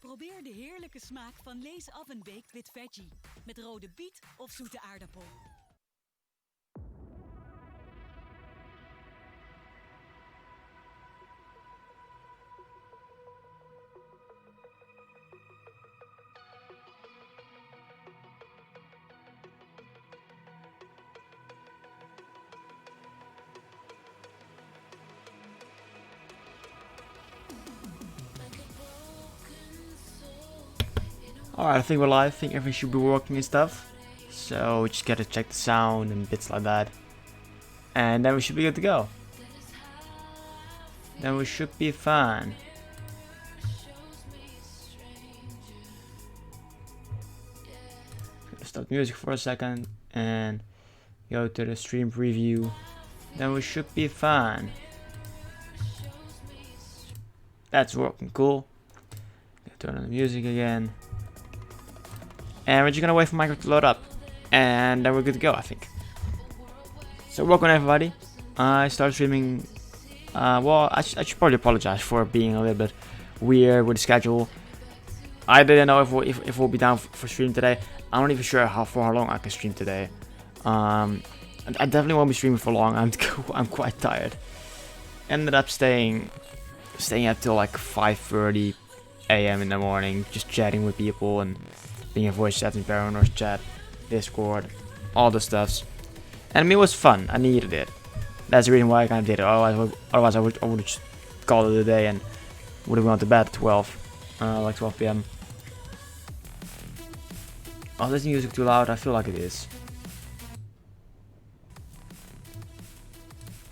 Probeer de heerlijke smaak van Lay's Oven Baked with Veggie. Met rode biet of zoete aardappel. Alright, I think we're live. I think everything should be working and stuff. So we just gotta check the sound and bits like that. And then we should be good to go. Then we should be fine. Stop music for a second and go to the stream preview. Then we should be fine. That's working cool. Turn on the music again. And we're just gonna wait for Minecraft to load up. And then we're good to go, I think. So welcome everybody. I started streaming. Well, I should probably apologize for being a little bit weird with the schedule. I didn't know if we'll be down for stream today. I'm not even sure for how long I can stream today. I definitely won't be streaming for long. I'm quite tired. Ended up staying up till like 5:30 a.m. in the morning, just chatting with people and being a voice chat in Paranor's chat, Discord, all the stuffs. And I mean, it was fun. I needed it. That's the reason why I kind of did it. Otherwise I would just call it a day and would have gone to bed at 12, like 12 p.m. Oh, is the music too loud? I feel like it is.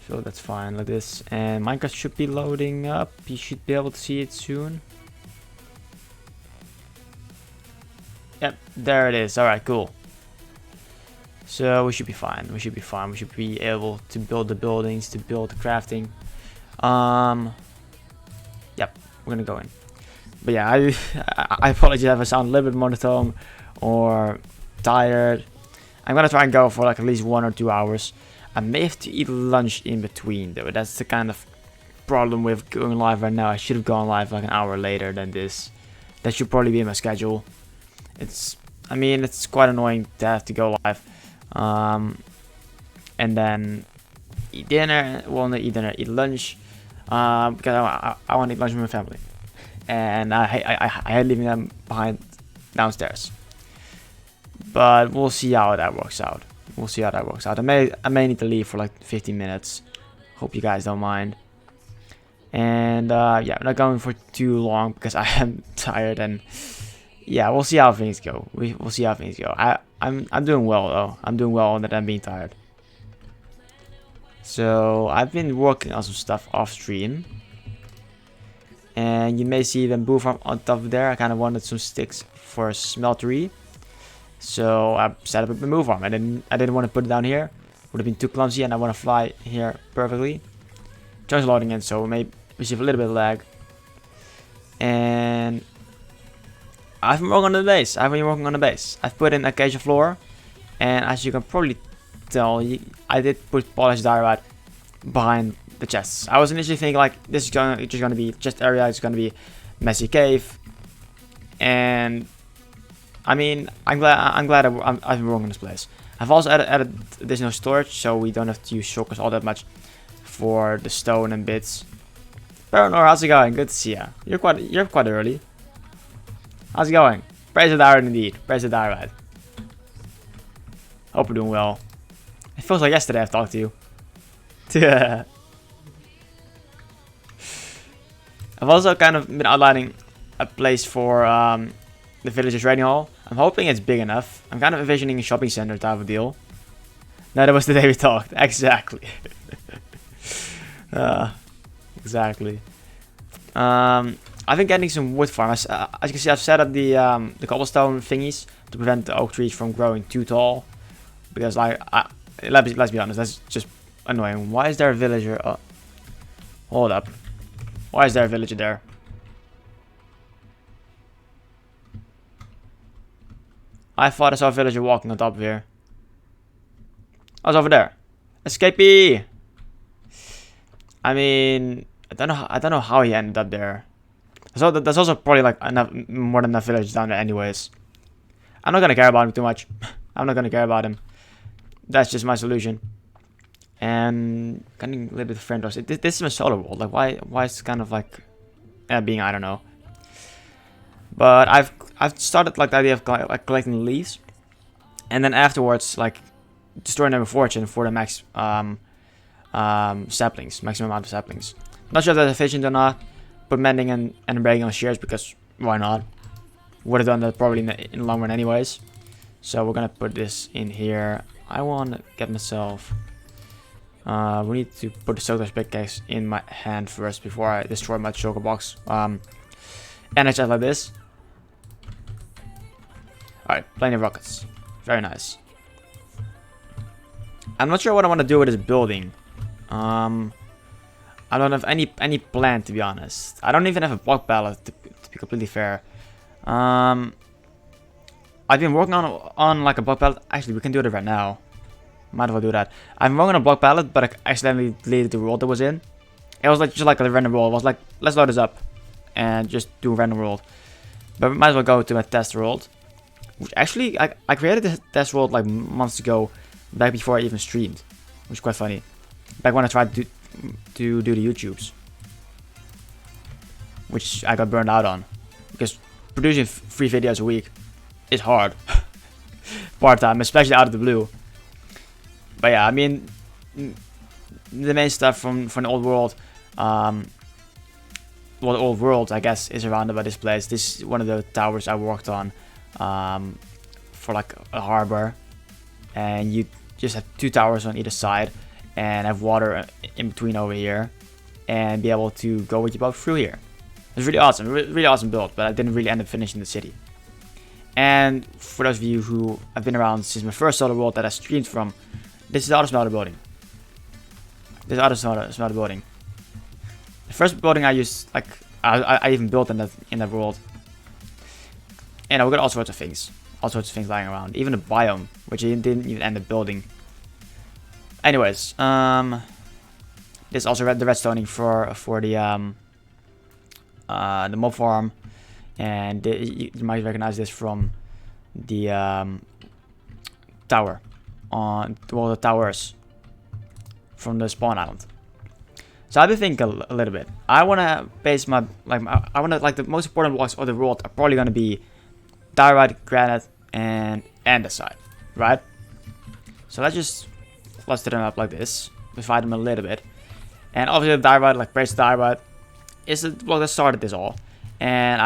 So that's fine like this. And Minecraft should be loading up. You should be able to see it soon. Yep, there it is. Alright, cool. So we should be fine. We should be fine. We should be able to build the buildings, to build the crafting. Yep, we're gonna go in. But yeah, I apologize if I sound a little bit monotone or tired. I'm gonna try and go for like at least 1 or 2 hours. I may have to eat lunch in between though. That's the kind of problem with going live right now. I should have gone live like an hour later than this. That should probably be in my schedule. I mean, it's quite annoying to have to go live. And then eat dinner. Well, not eat dinner, eat lunch. Because I want to eat lunch with my family. And I hate leaving them behind downstairs. But we'll see how that works out. We'll see how that works out. I may need to leave for like 15 minutes. Hope you guys don't mind. And yeah, I'm not going for too long because I am tired and yeah, we'll see how things go. We'll see how things go. I'm doing well though. I'm doing well that I'm being tired. So I've been working on some stuff off stream. And you may see the boo farm on top of there. I kind of wanted some sticks for a smeltery. So I set up a bamboo farm. I didn't want to put it down here. Would have been too clumsy and I want to fly here perfectly. Just loading in, so we may receive a little bit of lag. And I've been working on the base. I've put in a acacia floor. And as you can probably tell, I did put polished diorite behind the chests. I was initially thinking like this is just gonna be chest area, it's gonna be messy cave. And I mean, I'm glad I've been working on this place. I've also added additional storage, so we don't have to use shulkers all that much for the stone and bits. Paranor, how's it going? Good to see ya. You're quite early. How's it going? Praise the diorite indeed. Praise the diorite. Hope you're doing well. It feels like yesterday I've talked to you. I've also kind of been outlining a place for the village's trading hall. I'm hoping it's big enough. I'm kind of envisioning a shopping center type of deal. No, that was the day we talked. Exactly. Exactly. I've been getting some wood farm. As you can see, I've set up the cobblestone thingies to prevent the oak trees from growing too tall. Because like, let's be honest, that's just annoying. Why is there a villager? Oh, hold up. Why is there a villager there? I thought I saw a villager walking on top of here. I was over there. Escapee! I mean, I don't know how he ended up there. So there's also probably like enough, more than enough villagers down there anyways. I'm not gonna care about him too much. I'm not gonna care about him. That's just my solution. And getting a little bit of friend this is my solar world. Like why is it kind of like being, I don't know. But I've started like the idea of like collecting leaves, and then afterwards like destroying them with fortune for the max saplings, maximum amount of saplings. Not sure if that's efficient or not, but mending and breaking on shares because why not? Would have done that probably in the long run anyways. So we're gonna put this in here. I want to get myself. We need to put the Soda's pickaxe in my hand first before I destroy my choker box. And I just like this. Alright, plenty of rockets. Very nice. I'm not sure what I want to do with this building. I don't have any plan, to be honest. I don't even have a block pallet, to be completely fair. I've been working on like a block pallet. Actually, we can do it right now. Might as well do that. I'm working on a block pallet, but I accidentally deleted the world that was in. It was like just like a random world. I was like, let's load this up and just do a random world. But we might as well go to my test world. Which actually, I created this test world like months ago, back before I even streamed. Which is quite funny. Back when I tried to do the YouTubes. Which I got burned out on. Because producing 3 videos a week is hard. Part-time, especially out of the blue. But yeah, I mean, the main stuff from the old world, well, the old world, I guess, is surrounded by this place. This is one of the towers I worked on for like a harbor, and you just have 2 towers on either side, and have water in between over here, and be able to go with your boat through here. It's really awesome, really awesome build, but I didn't really end up finishing the city. And for those of you who have been around since my first solar world that I streamed from, this is the other smelter building. This is the other smelter building. The first building I used, like, I even built in that world. And we got all sorts of things. All sorts of things lying around. Even a biome, which I didn't even end up building. Anyways, there's also the redstoning for the mob farm. And you might recognize this from the tower. The towers from the spawn island. So I've been thinking a little bit. I want to base my the most important blocks of the world are probably going to be diorite, granite, and andesite, right? So let's just cluster them up like this, divide them a little bit, and obviously the diorite, like brace diorite, is the block that started this all, and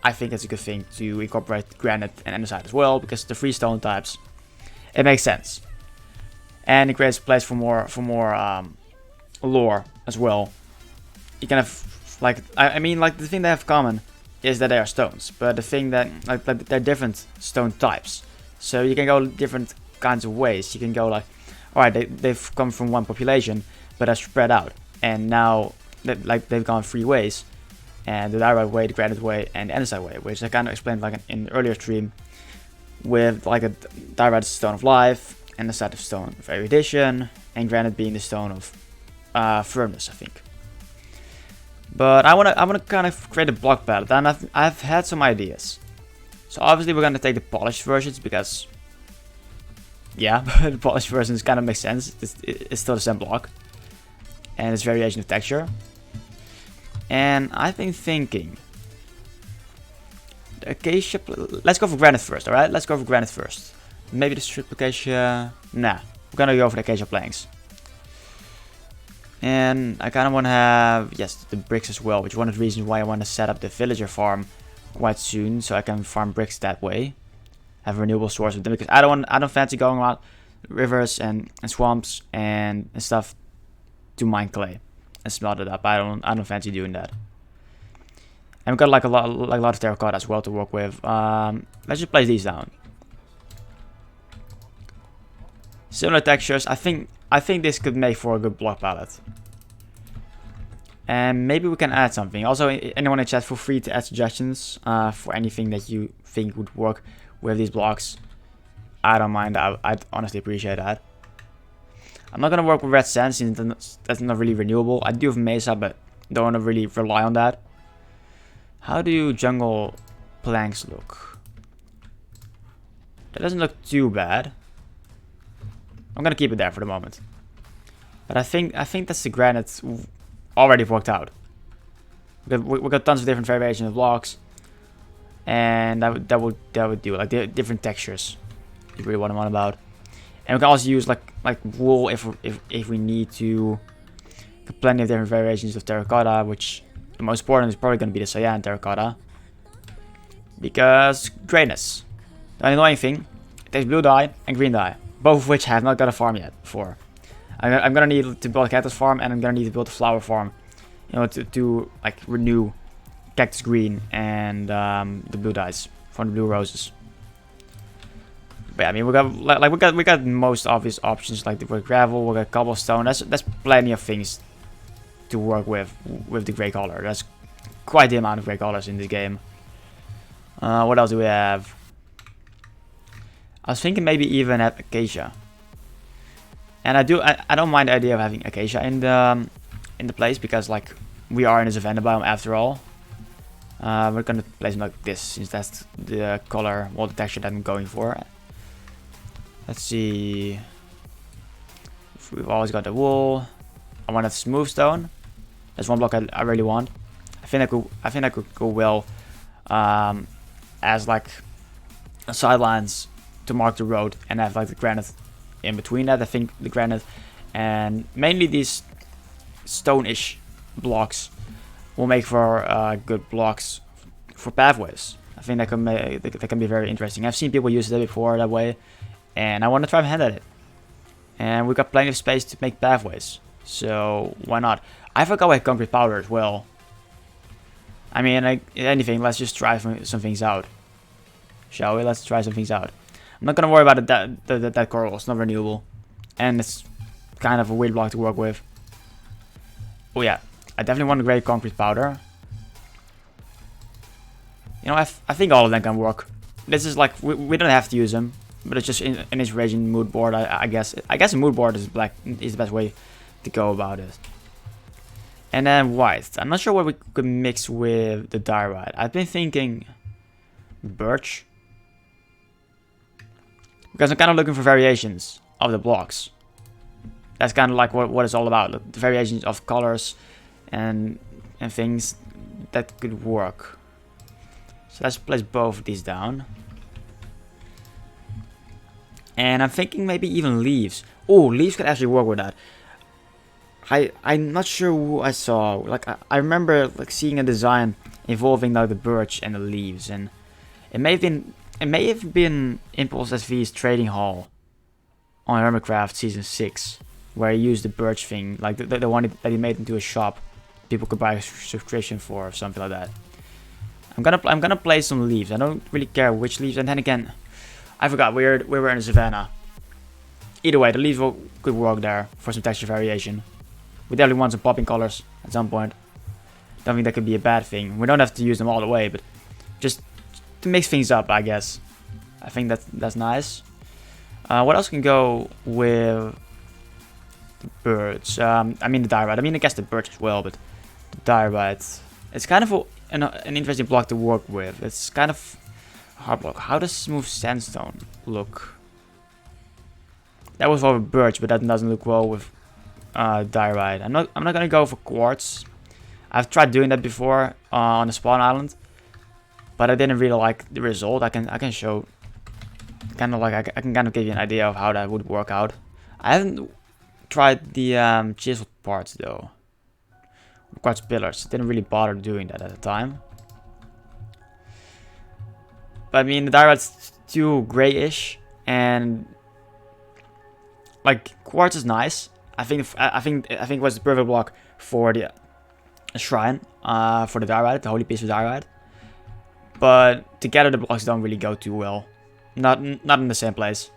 I think it's a good thing to incorporate granite and andesite as well because the 3 stone types. It makes sense, and it creates a place for more lore as well. You can have like I mean like the thing they have common is that they are stones, but the thing that like they're different stone types, so you can go different kinds of ways. You can go like, all right, they've come from one population, but are spread out, and now they've gone 3 ways, and the diorite way, the granite way, and the andesite way, which I kind of explained like in the earlier stream. With like a diorite stone of life, and the side of stone of erudition, and granite being the stone of firmness, I think. But I wanna kind of create a block palette, and I've had some ideas. So obviously we're gonna take the polished versions because, yeah, the polished versions kind of makes sense. It's still the same block, and it's variation of texture. And I've been thinking. Acacia, let's go for granite first, alright? Let's go for granite first. Maybe the strip acacia. Nah, we're gonna go for the acacia planks. And I kind of want to have, yes, the bricks as well, which is one of the reasons why I want to set up the villager farm quite soon, so I can farm bricks that way. Have a renewable source of them because I don't fancy going around rivers and swamps and stuff to mine clay and smelt it up. I don't fancy doing that. And we've got like a lot of terracotta as well to work with. Let's just place these down. Similar textures. I think this could make for a good block palette. And maybe we can add something. Also, anyone in chat, feel free to add suggestions for anything that you think would work with these blocks. I don't mind. I'd honestly appreciate that. I'm not gonna work with red sand since that's not really renewable. I do have mesa, but don't want to really rely on that. How do jungle planks look? That doesn't look too bad. I'm gonna keep it there for the moment. But I think that's the granite already worked out. We got tons of different variations of blocks, and that would do like different textures. You really want about. And we can also use like wool if we need to. Plenty of different variations of terracotta, which the most important is probably going to be the cyan terracotta. Because greatness. The annoying thing, it takes blue dye and green dye, both of which I have not got a farm yet before. I'm going to need to build a cactus farm, and I'm going to need to build a flower farm, you know, to like renew cactus green and the blue dyes from the blue roses. But yeah, I mean, we got most obvious options like the gravel, we got cobblestone. That's plenty of things to work with the gray color. That's quite the amount of gray colors in this game. What else do we have? I was thinking maybe even have acacia. And I don't mind the idea of having acacia in the place, because like we are in a savanna biome after all. We're gonna place them like this since that's the color, well, the texture that I'm going for. Let's see. We've always got the wool. I want a smooth stone. That's one block I really want. I think I could go well as like sidelines to mark the road, and have like the granite in between that. I think the granite and mainly these stone-ish blocks will make for good blocks for pathways. I think that can be very interesting. I've seen people use it before that way, and I want to try my hand at it. And we've got plenty of space to make pathways, so why not? I forgot we had concrete powder as well. I mean, like anything, let's just try some things out. Shall we? Let's try some things out. I'm not gonna worry about that coral. It's not renewable, and it's kind of a weird block to work with. Oh yeah, I definitely want a great concrete powder. You know, I think all of them can work. This is like we don't have to use them, but it's just an inspiration mood board. I guess a mood board is the best way to go about it. And then white. I'm not sure what we could mix with the diorite. I've been thinking birch, because I'm kind of looking for variations of the blocks. That's kind of like what it's all about. The variations of colors and things that could work. So let's place both of these down. And I'm thinking maybe even leaves. Oh, leaves could actually work with that. I'm not sure who I saw. Like I remember like seeing a design involving like the birch and the leaves, and it may have been Impulse SV's trading hall on Hermitcraft Season 6, where he used the birch thing, like the one that he made into a shop people could buy a subscription for or something like that. I'm gonna play some leaves. I don't really care which leaves, and then again, I forgot we were in a savanna. Either way, the leaves could work there for some texture variation. We definitely want some popping colors at some point. Don't think that could be a bad thing. We don't have to use them all the way, but just to mix things up, I guess. I think that's nice. What else can go with the birds? I mean the diorite. I mean I guess the birch as well, but the diorite. It's kind of an interesting block to work with. It's kind of a hard block. How does smooth sandstone look? That was over birch, but that doesn't look well with diorite. I'm not gonna go for quartz. I've tried doing that before on the spawn island, but I didn't really like the result. I can show kind of like I can kind of give you an idea of how that would work out. I haven't tried the chiseled parts though. Quartz pillars. Didn't really bother doing that at the time. But I mean the diorite's too grayish, and like quartz is nice. I think it was the perfect block for the shrine, for the diorite, the holy piece of diorite. But together the blocks don't really go too well, not in the same place.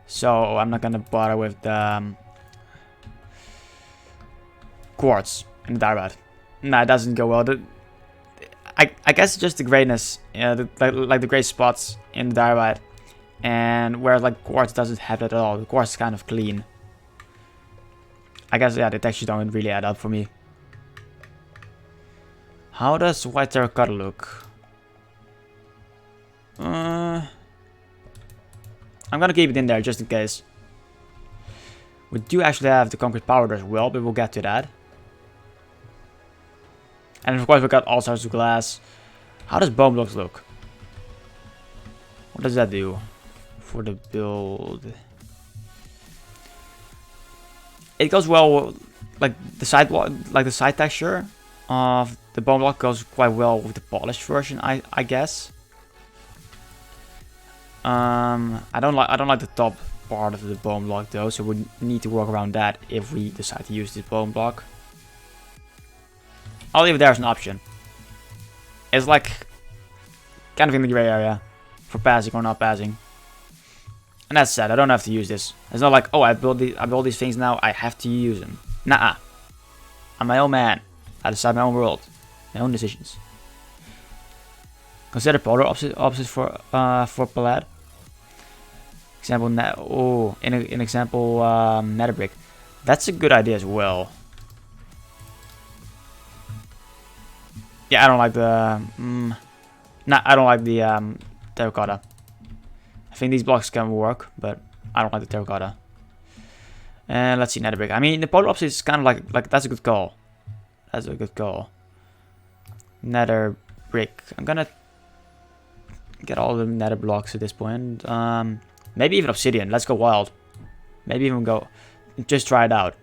So I'm not gonna bother with the quartz in the diorite. Nah, it doesn't go well. I guess just the grayness, like the gray spots in the diorite, and where like quartz doesn't have that at all. The quartz is kind of clean. I guess, yeah, the textures don't really add up for me. How does white terracotta look? I'm gonna keep it in there just in case. We do actually have the concrete powder as well, but we'll get to that. And of course we got all sorts of glass. How does bone blocks look? What does that do for the build? It goes well, like the side texture of the bone block goes quite well with the polished version, I guess. I don't like the top part of the bone block though, so we need to work around that if we decide to use this bone block. I'll leave it there as an option. It's like kind of in the gray area for passing or not passing. And that's sad, I don't have to use this. It's not like, oh, I build these things now, I have to use them. Nah, I'm my own man. I decide my own world, my own decisions. Consider polar opposites for palette. Example, in example, nether brick. That's a good idea as well. Yeah, I don't like the. I don't like the terracotta. I think these blocks can work, but I don't like the terracotta. And let's see, nether brick. I mean, the polar opposite is kind of like that's a good call. That's a good call. Nether brick. I'm gonna get all the nether blocks at this point. Maybe even obsidian. Let's go wild. Maybe even go. Just try it out.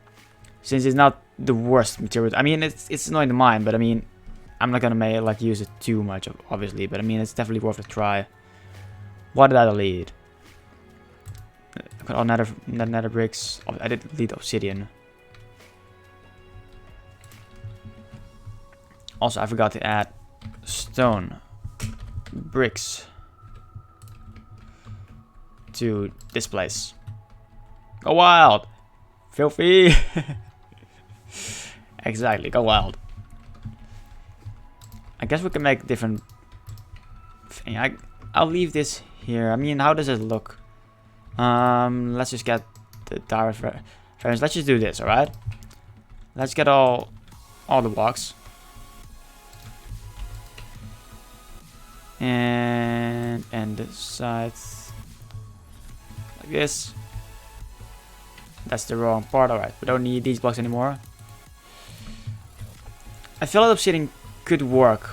Since it's not the worst material. I mean, it's annoying to mine, but I mean, I'm not gonna use it too much, obviously. But I mean, it's definitely worth a try. What did I delete? I got all nether bricks. I did delete obsidian. Also, I forgot to add stone bricks to this place. Go wild! Filthy! Exactly, go wild. I guess we can make different thing. I'll leave this here. I mean, how does it look? Let's just get the direct reference. Let's just do this, alright? Let's get all the blocks. And the sides like this. That's the wrong part. Alright, we don't need these blocks anymore. I feel like obsidian could work.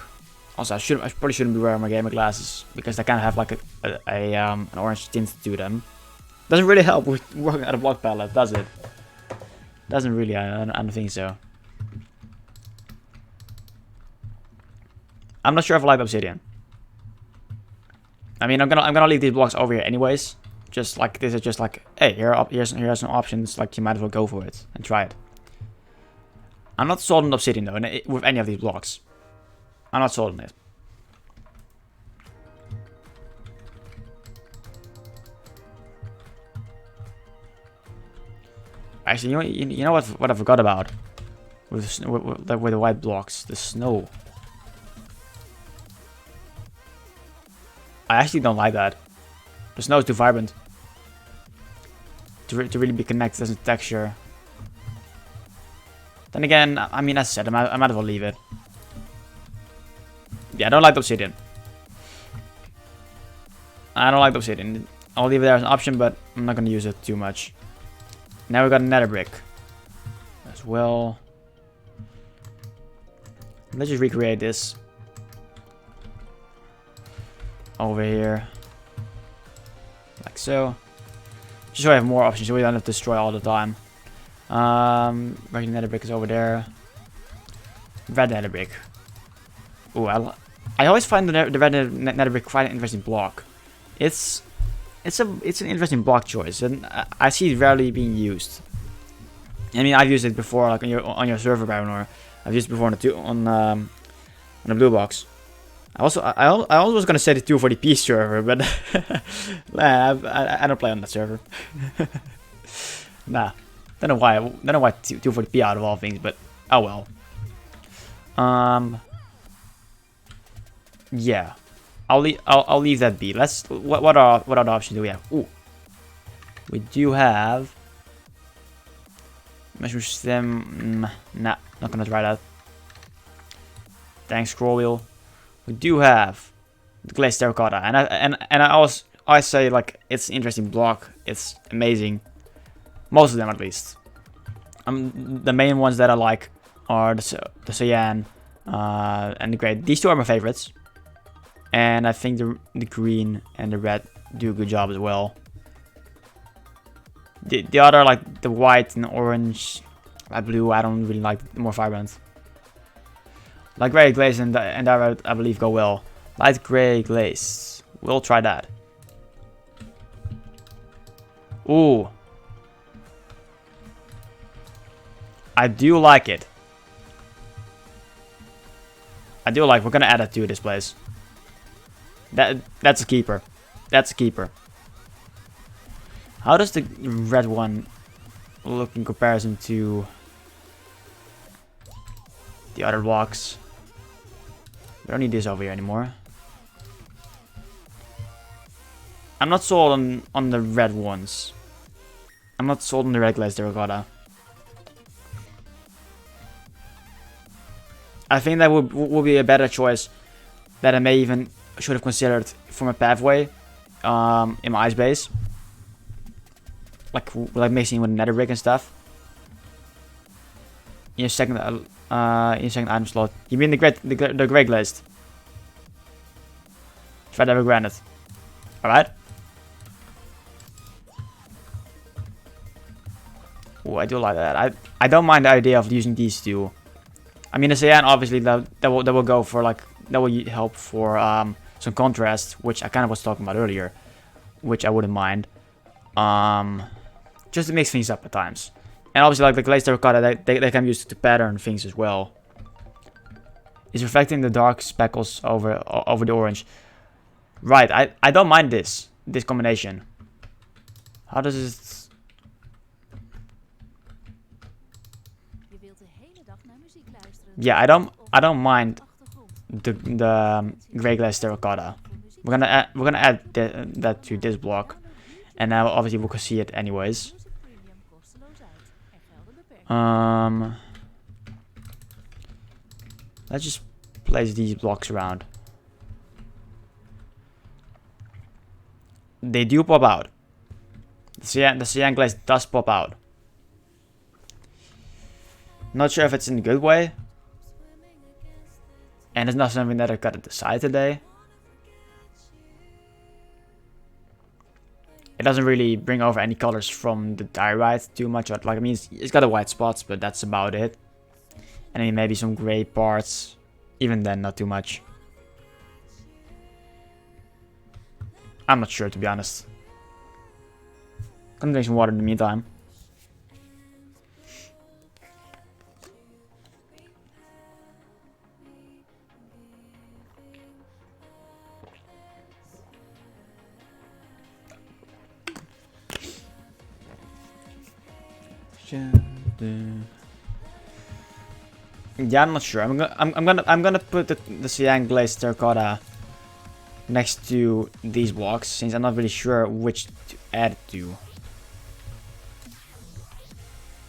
Also, I probably shouldn't be wearing my gamer glasses because they kind of have like an orange tint to them. Doesn't really help with working at a block palette, does it? Doesn't really. I don't think so. I'm not sure if I like obsidian. I mean, I'm gonna leave these blocks over here anyways. Just like this is just like, hey, here's some options. Like you might as well go for it and try it. I'm not sold on obsidian though, with any of these blocks. I'm not sold on it. Actually, you know what I forgot about with the white blocks, the snow. I actually don't like that. The snow is too vibrant to really be connected as a texture. Then again, I mean, as I said, I might as well leave it. Yeah, I don't like the obsidian. I don't like the obsidian. I'll leave it there as an option, but I'm not going to use it too much. Now we got a nether brick as well. Let's just recreate this over here, like so. Just so I have more options, so we don't have to destroy all the time. Regular nether brick is over there. Red nether brick. Ooh, I always find the red nether brick quite an interesting block. It's an interesting block choice, and I see it rarely being used. I mean, I've used it before, like on your server, Baron, or I've used it before on the blue box. I also was gonna say the 240p server, but I don't play on that server. Nah, don't know why 240p out of all things, but oh well. Yeah, I'll leave that be. Let's what other options do we have? Ooh, we do have mushroom stem. Nah, not gonna try that. Thanks, scroll wheel. We do have the glazed terracotta, and I say like it's an interesting block. It's amazing. Most of them, at least. The main ones that I like are the cyan and the gray. These two are my favorites, and I think the green and the red do a good job as well. The other, like the white and orange, blue, I don't really like, more vibrant. Light gray glaze and red, I believe, go well. Light gray glaze. We'll try that. Ooh. I do like it. I do like. We're gonna add that to this place. That's a keeper. That's a keeper. How does the red one look in comparison to the other blocks? We don't need this over here anymore. I'm not sold on the red ones. I'm not sold on the red glazed terracotta. I think that would be a better choice that I may even should have considered for my pathway in my ice base. Like mixing with nether brick and stuff. In your second item slot. You mean the gray glazed? Try to have a granite. Alright. Oh, I do like that. I don't mind the idea of using these two. I mean, the cyan obviously that will go for like, that will help for some contrast, which I kind of was talking about earlier, which I wouldn't mind. Just to mix things up at times. And obviously, like the glazed terracotta, they can be used to pattern things as well. It's reflecting the dark speckles over the orange. Right, I don't mind this combination. How does it? Yeah, I don't mind the gray glazed terracotta. We're gonna add that to this block, and now obviously we can see it anyways. Let's just place these blocks around. They do pop out. The cyan glaze does pop out. Not sure if it's in a good way. And it's not something that I've got to decide today. It doesn't really bring over any colors from the diorite too much. Like, I mean, it's got the white spots, but that's about it. And then maybe some gray parts. Even then, not too much. I'm not sure, to be honest. Gonna drink some water in the meantime. Yeah, I'm not sure. I'm gonna put the cyan glazed terracotta next to these blocks, since I'm not really sure which to add it to.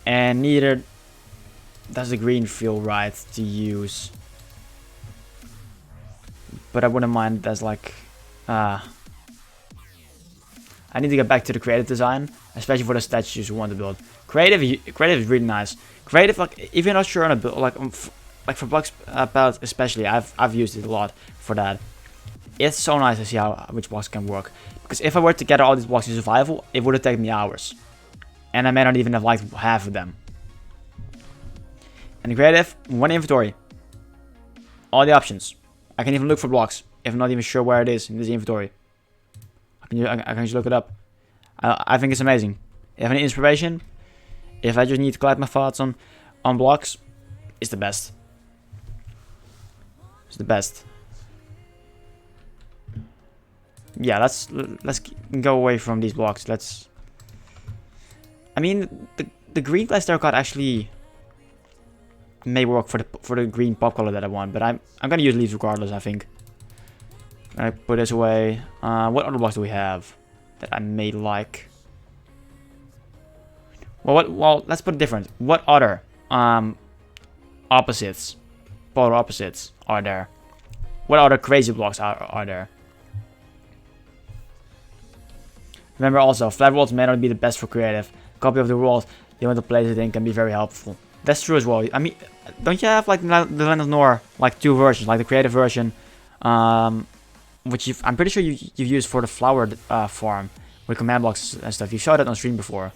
And neither does the green feel right to use. But I wouldn't mind as like I need to get back to the creative design, especially for the statues we want to build. Creative is really nice. Creative, like, if you're not sure on a build, like for blocks palette especially, I've used it a lot for that. It's so nice to see which blocks can work. Because if I were to gather all these blocks in survival, it would have taken me hours, and I may not even have liked half of them. And the creative, one inventory, all the options. I can even look for blocks if I'm not even sure where it is in this inventory. I can just look it up. I think it's amazing. If I have any inspiration, if I just need to collect my thoughts on blocks, it's the best. It's the best. Yeah, let's go away from these blocks. I mean, the green glazed terracotta actually may work for the green pop color that I want, but I'm gonna use leaves regardless. I think. I put this away. What other blocks do we have that I may like? Well, let's put it different. What other opposites polar opposites are there? What other crazy blocks are there? Remember also, flat worlds may not be the best for creative. A copy of the world you want to place it in can be very helpful. That's true as well. I mean, don't you have like the Land of Nor, like 2 versions, like the creative version, which I'm pretty sure you've used for the flower farm with command blocks and stuff. You showed it on stream before.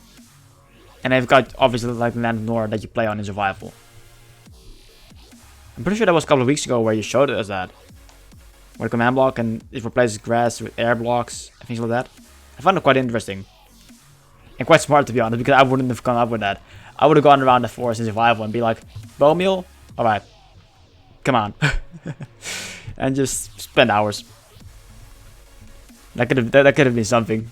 And they've got obviously like the Land of Nor that you play on in survival. I'm pretty sure that was a couple of weeks ago where you showed it as that. With a command block and it replaces grass with air blocks and things like that. I found it quite interesting. And quite smart to be honest, because I wouldn't have come up with that. I would have gone around the forest in survival and be like, bone meal? Alright. Come on. And just spend hours. That could have been something.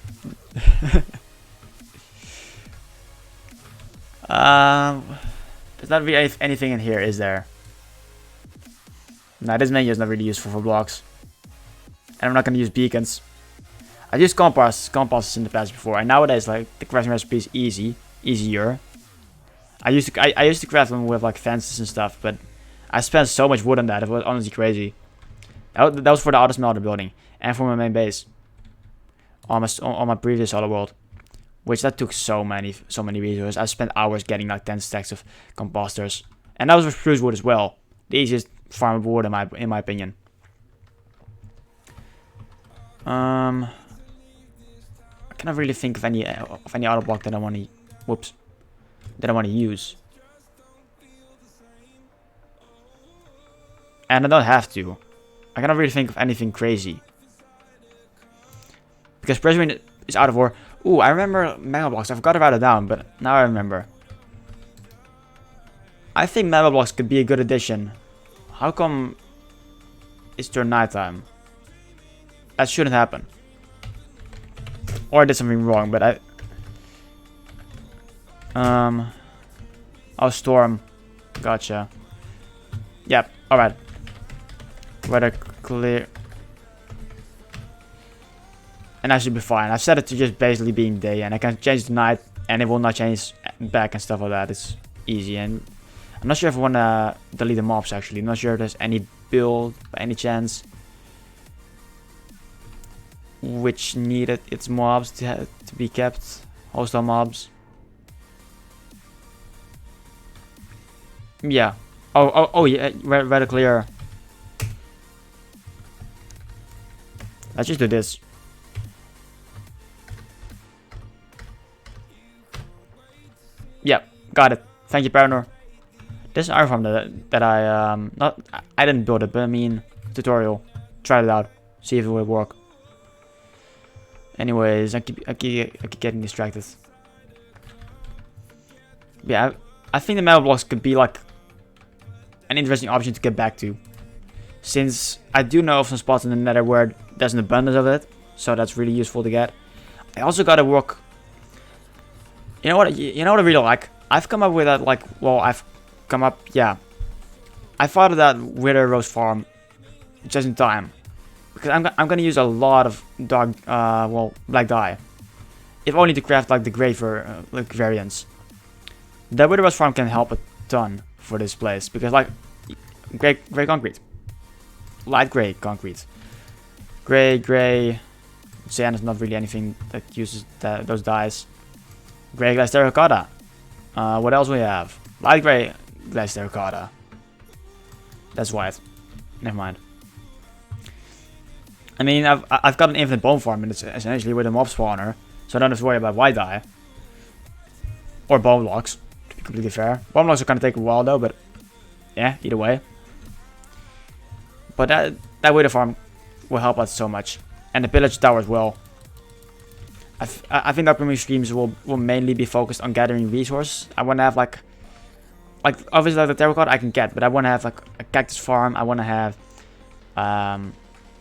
There's not really anything in here, is there? Nah, this menu is not really useful for blocks. And I'm not gonna use beacons. I used compasses in the past before, and nowadays like the crafting recipe is easier. I used to craft them with like fences and stuff, but I spent so much wood on that, it was honestly crazy. That was for the auto smelter building and for my main base on my previous auto world, which that took so many resources. I spent hours getting like 10 stacks of composters, and that was with spruce wood as well. The easiest farm of wood in my opinion. I cannot really think of any auto block that I want to. Whoops. That I want to use. And I don't have to. I cannot really think of anything crazy. Because pressure wind is out of war. Ooh, I remember mega blocks. I forgot to write it down, but now I remember. I think mega blocks could be a good addition. How come it's during nighttime? That shouldn't happen. Or I did something wrong, but oh, storm. Gotcha. Yep, alright. Weather clear. And I should be fine. I've set it to just basically being day, and I can change the night, and it will not change back and stuff like that. It's easy, and I'm not sure if I want to delete the mobs actually. I'm not sure if there's any build by any chance which needed its mobs to be kept. Hostile mobs. Yeah. Oh yeah, rather clear. Let's just do this. Yep, got it. Thank you, Paranor. This is an iron farm that I didn't build it, but I mean tutorial. Try it out. See if it will work. Anyways, I keep getting distracted. Yeah, I think the metal blocks could be like an interesting option to get back to, since I do know of some spots in the Nether where there's an abundance of it, so that's really useful to get. I also gotta work. You know what I really like? I've come up with that I thought of that Wither Rose farm just in time, because I'm gonna use a lot of black dye, if only to craft like the gray variants. The Wither Rose farm can help a ton for this place, because like gray concrete, light gray concrete, gray sand is not really anything that uses those dyes. Gray glass terracotta. What else we have? Light gray glass terracotta. That's white. Never mind. I mean, I've got an infinite bone farm, and it's essentially with a mob spawner, so I don't have to worry about white dye or bone blocks. To be completely fair, bone blocks are gonna take a while though, but yeah, either way. But that Wither farm will help us so much, and the pillage tower as well. I think upcoming streams will mainly be focused on gathering resources. I want to have like obviously like the terracotta I can get, but I want to have like a cactus farm. I want to have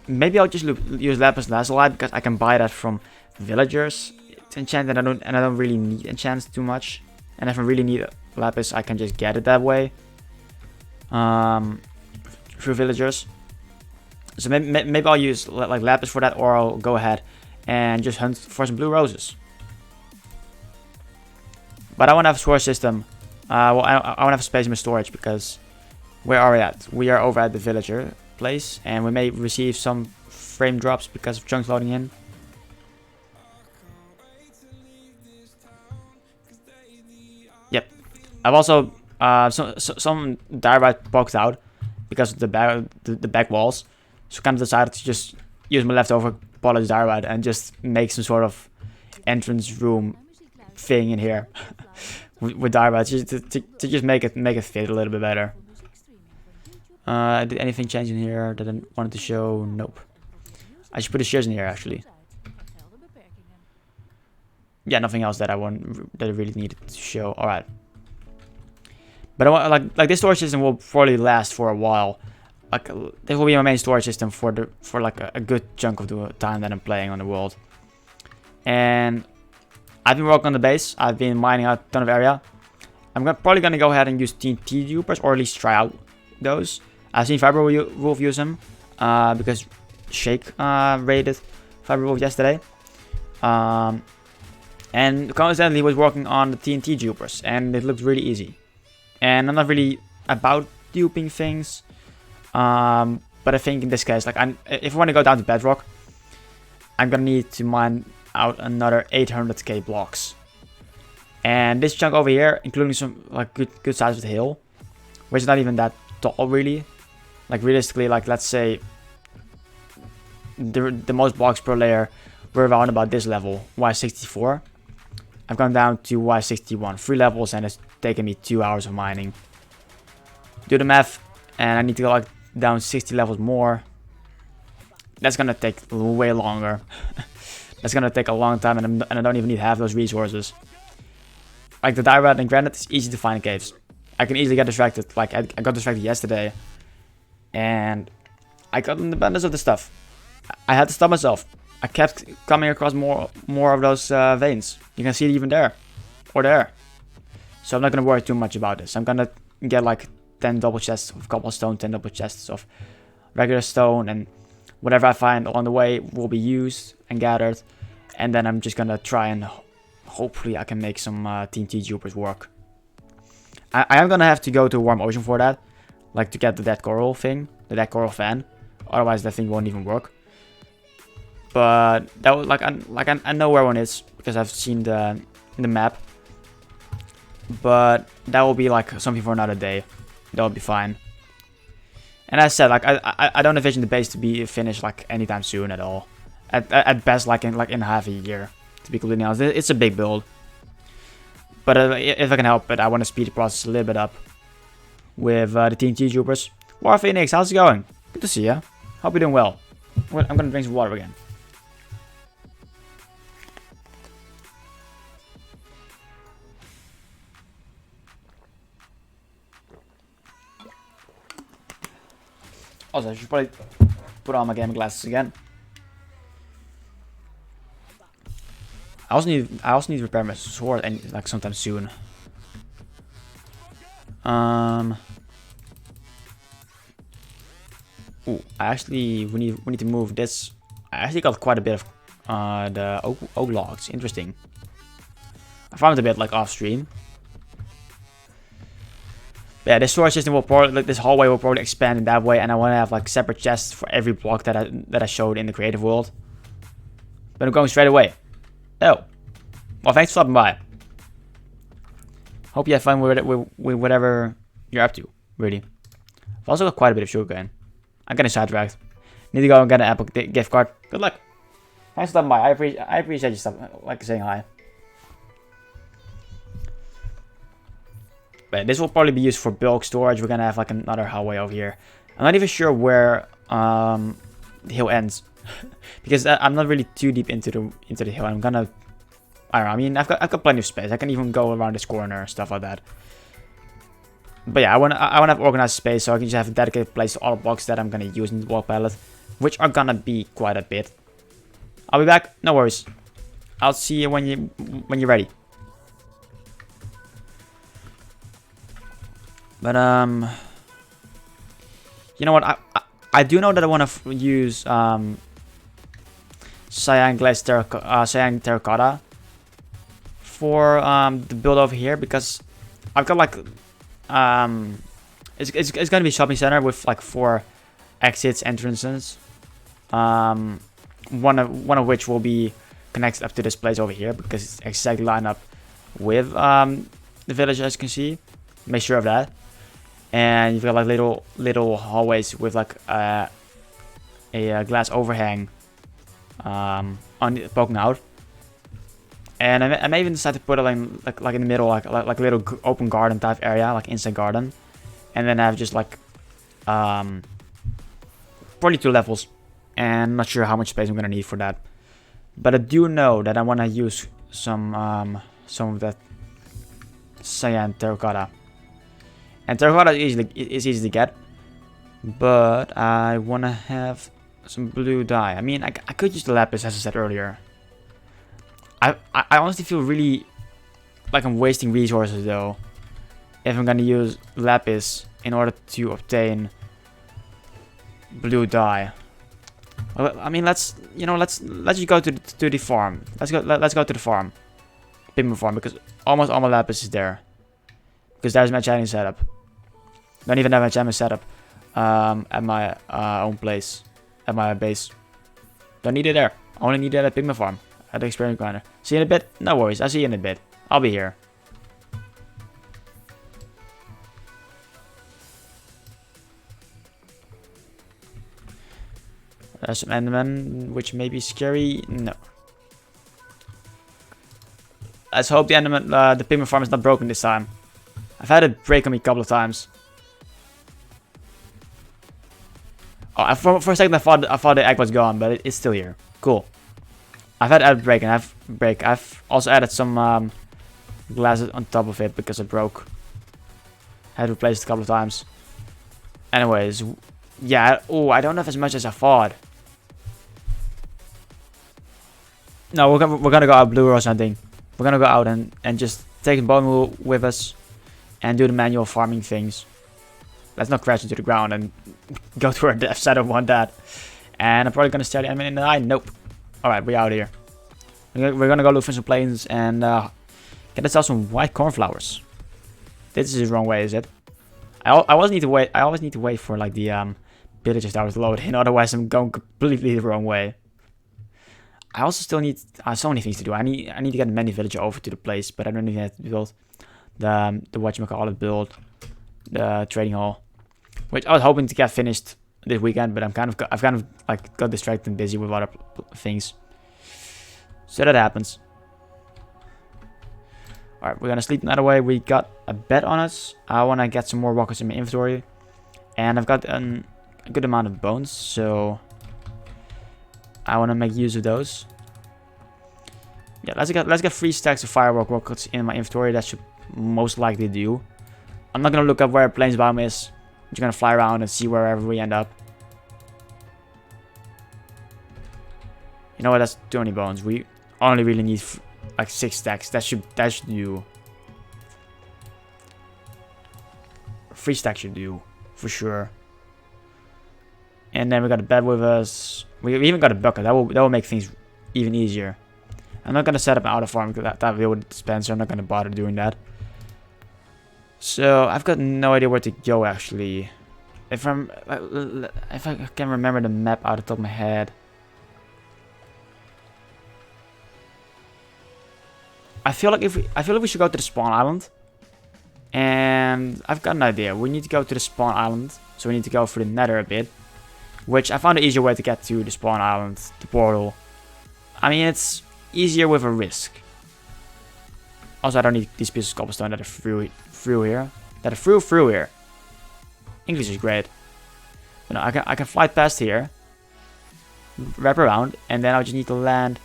maybe I'll just use lapis lazuli, because I can buy that from villagers to enchant, and I don't really need enchants too much. And if I really need lapis, I can just get it that way through villagers. So maybe I'll use like lapis for that, or I'll go ahead and just hunt for some blue roses. But I want to have a storage system. Well, I want to have space in my storage, because Where are we at? We are over at the villager place, and we may receive some frame drops because of chunks loading in. Yep. I've also some diorite poked out because of the back walls, so kind of decided to just use my leftover polished diorite and just make some sort of entrance room thing in here with diorite to just make it fit a little bit better. Did anything change in here that I wanted to show? Nope. I should put the shears in here actually. Yeah, nothing else that I really needed to show. All right. But I want, like this storage system will probably last for a while. Like this will be my main storage system for like a good chunk of the time that I'm playing on the world. And I've been working on the base. I've been mining out a ton of area. I'm probably gonna go ahead and use TNT dupers, or at least try out those. I've seen Fiber Wolf use them because Shake raided Fiber Wolf yesterday. And coincidentally was working on the TNT dupers, and it looked really easy. And I'm not really about duping things, but I think in this case, like if I want to go down to bedrock, I'm gonna need to mine out another 800k blocks. And this chunk over here, including some like good size of the hill, which is not even that tall really. Like realistically, like let's say the most blocks per layer were around about this level, Y64. I've gone down to Y61, 3 levels, and it's taken me 2 hours of mining. Do the math, and I need to go like down 60 levels more. That's gonna take way longer. That's gonna take a long time, and I don't even need half those resources. Like the diorite and granite is easy to find in caves. I can easily get distracted. Like I got distracted yesterday, and I got an abundance of the stuff. I had to stop myself. I kept coming across more of those veins. You can see it even there, or there. So I'm not gonna worry too much about this. I'm gonna get like 10 double chests of cobblestone, 10 double chests of regular stone, and whatever I find along the way will be used and gathered. And then I'm just gonna try and hopefully I can make some TNT dupers work. I am gonna have to go to a warm ocean for that, like to get the dead coral thing, the dead coral fan. Otherwise, that thing won't even work. But that was I know where one is because I've seen the map. But that will be like something for another day. That will be fine. And as I said, like I don't envision the base to be finished like anytime soon at all. At best, like in half a year. To be completely honest, it's a big build. But if I can help it, I want to speed the process a little bit up with the TNT Troopers. War Phoenix, how's it going? Good to see you. Hope you're doing well. I'm gonna drink some water again. Also, I should probably put on my gaming glasses again. I also need to repair my sword and like sometime soon. Ooh, we need to move this. I actually got quite a bit of the oak logs. Interesting. I found it a bit like off stream. Yeah, this storage system will probably, like this hallway will probably expand in that way, and I want to have like separate chests for every block that I showed in the creative world. But I'm going straight away. Oh, well, thanks for stopping by. Hope you have fun with whatever you're up to. Really, I've also got quite a bit of sugarcane. I'm getting sidetracked. Need to go and get an Apple gift card. Good luck. Thanks for stopping by. I appreciate you like saying hi. But this will probably be used for bulk storage. We're gonna have like another hallway over here. I'm not even sure where the hill ends because I'm not really too deep into the hill. I don't know. I mean, I've got plenty of space. I can even go around this corner and stuff like that. But yeah, I wanna have organized space so I can just have a dedicated place to all the blocks that I'm gonna use in the block palette, which are gonna be quite a bit. I'll be back. No worries. I'll see you when you're ready. But you know what? I do know that I want to use cyan terracotta for the build over here because I've got like It's gonna be a shopping center with like 4 exits, entrances. One of which will be connected up to this place over here because it's exactly lined up with the village, as you can see. Make sure of that. And you've got like little hallways with like a glass overhang on poking out. And I may even decide to put it like in the middle, like a little open garden type area, like inside garden, and then have just like probably 2 levels. And I'm not sure how much space I'm gonna need for that, but I do know that I want to use some of that cyan terracotta. And terracotta is easy to get, but I want to have some blue dye. I mean, I could use the lapis, as I said earlier. I honestly feel really like I'm wasting resources though, if I'm gonna use lapis in order to obtain blue dye. Well, I mean, let's just go to the farm. Let's go to the farm, pigment farm, because almost all my lapis is there. Because there's my enchanting setup. Don't even have my enchantment setup at my own place, at my base. Don't need it there. Only need it at pigment farm, at the experience grinder. See you in a bit. No worries. I'll see you in a bit. I'll be here. There's some endermen, which may be scary. No. Let's hope the enderman, the pigment farm is not broken this time. I've had it break on me a couple of times. Oh, for a second I thought the egg was gone, but it's still here. Cool. I've had it break, and I've also added some glasses on top of it because it broke. I had to replace it a couple of times. Anyways, yeah. Oh, I don't have as much as I thought. No, we're gonna go out blue or something. We're gonna go out and just take the bone wool with us and do the manual farming things. Let's not crash into the ground and go to our deaths. I don't want that. And I'm probably gonna stare the enemy in the eye. Nope. Alright, we're out here. We're gonna go look for some plains and get ourselves some white cornflowers. This is the wrong way, is it? I always need to wait. I always need to wait for like the villagers that was loaded in. Otherwise, I'm going completely the wrong way. I also still need so many things to do. I need to get many villagers over to the place, but I don't even have to build the whatchamacallit build, the trading hall, which I was hoping to get finished this weekend, but I've kind of like got distracted and busy with other things. So that happens. Alright, we're gonna sleep another way. We got a bed on us. I wanna get some more walkers in my inventory, and I've got a good amount of bones, so I want to make use of those. Yeah, let's get 3 stacks of firework rockets in my inventory. That should most likely do. I'm not gonna look up where plains biome is. I'm just gonna fly around and see wherever we end up. You know what? That's 20 bones. We only really need like 6 stacks. That should do. 3 stacks should do for sure. And then we got a bed with us. We even got a bucket. That will make things even easier. I'm not gonna set up an auto farm because that will dispenser. I'm not gonna bother doing that. So I've got no idea where to go actually. If I can remember the map out of the top of my head. I feel like we should go to the spawn island. And I've got an idea. We need to go to the spawn island. So we need to go through the nether a bit. Which I found an easier way to get to the spawn island, the portal. I mean, it's easier with a risk. Also, I don't need these pieces of cobblestone that are through here. That are through here. English is great. But no, I can fly past here, wrap around, and then I just need to land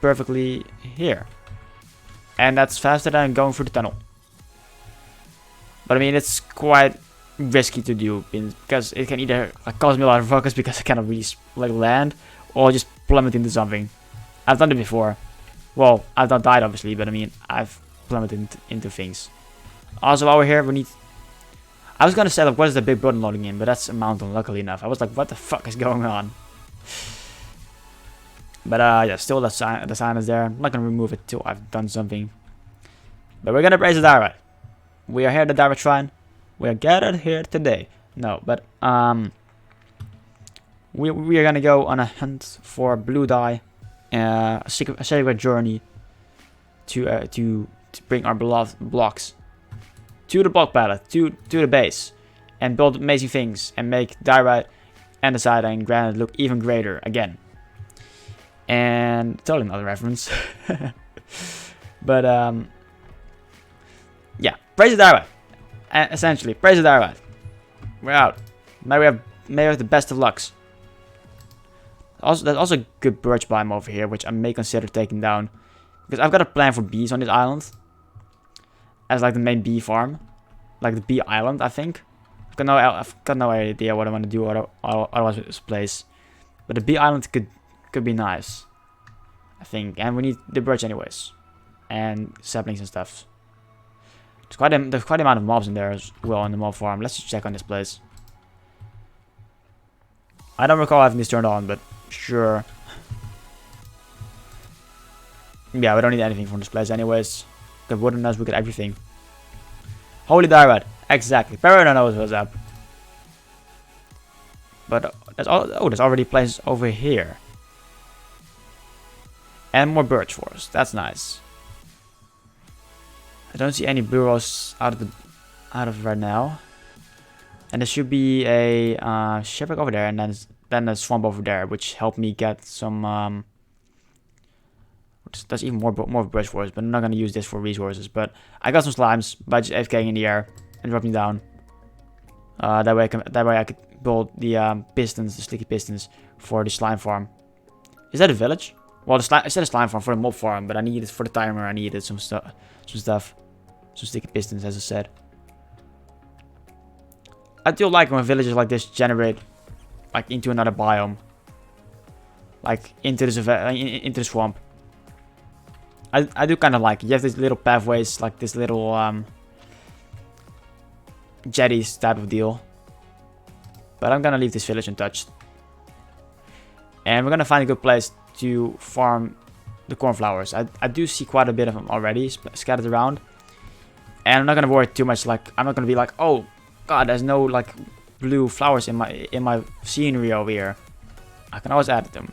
perfectly here. And that's faster than going through the tunnel. But I mean, it's quite risky to do because it can either like cause me a lot of focus because I cannot really like land, or just plummet into something. I've done it before. Well, I've not died obviously, but I mean I've plummeted into things. Also, while we're here, we need. I was gonna set up what is the big building loading in, but that's a mountain. Luckily enough, I was like, what the fuck is going on? But yeah, still the sign is there. I'm not gonna remove it till I've done something. But we're gonna praise the Dara. We are here at the Dara Shrine. We are gathered here today. No, but we are gonna go on a hunt for blue dye, a secret journey to bring our beloved blocks to the block palette, to the base, and build amazing things and make diorite, andesite, and granite look even greater again. And totally another reference, but yeah, praise the diorite. Essentially, praise the diorite. We're out. May we have the best of lucks. Also, there's also a good birch biome over here, which I may consider taking down. Because I've got a plan for bees on this island. As like the main bee farm. Like the bee island, I think. I've got no idea what I want to do otherwise with this place. But the bee island could be nice. I think. And we need the birch anyways. And saplings and stuff. There's quite a amount of mobs in there as well in the mob farm. Let's just check on this place. I don't recall having this turned on, but sure. Yeah, we don't need anything from this place anyways. We get wood on us, we get everything. Holy diorite. Exactly. Parano knows what's up. But there's already places over here. And more birch forest. That's nice. I don't see any blue rose out of right now. And there should be a shipwreck over there, and then a swamp over there, which helped me get some. That's even more birch forest, but I'm not gonna use this for resources. But I got some slimes by just AFKing in the air and dropping down. That way I could build the pistons, the sticky pistons for the slime farm. Is that a village? Well, I said a slime farm for the mob farm, but I needed for the timer. I needed some stuff, some sticky pistons, as I said. I do like when villages like this generate like into another biome, like into the swamp. I do kind of like it. You have these little pathways, like this little jetties type of deal. But I'm gonna leave this village untouched, and we're gonna find a good place to farm the cornflowers. I do see quite a bit of them already scattered around, and I'm not gonna worry too much. Like I'm not gonna be like, oh god, there's no like blue flowers in my scenery over here. I can always add them,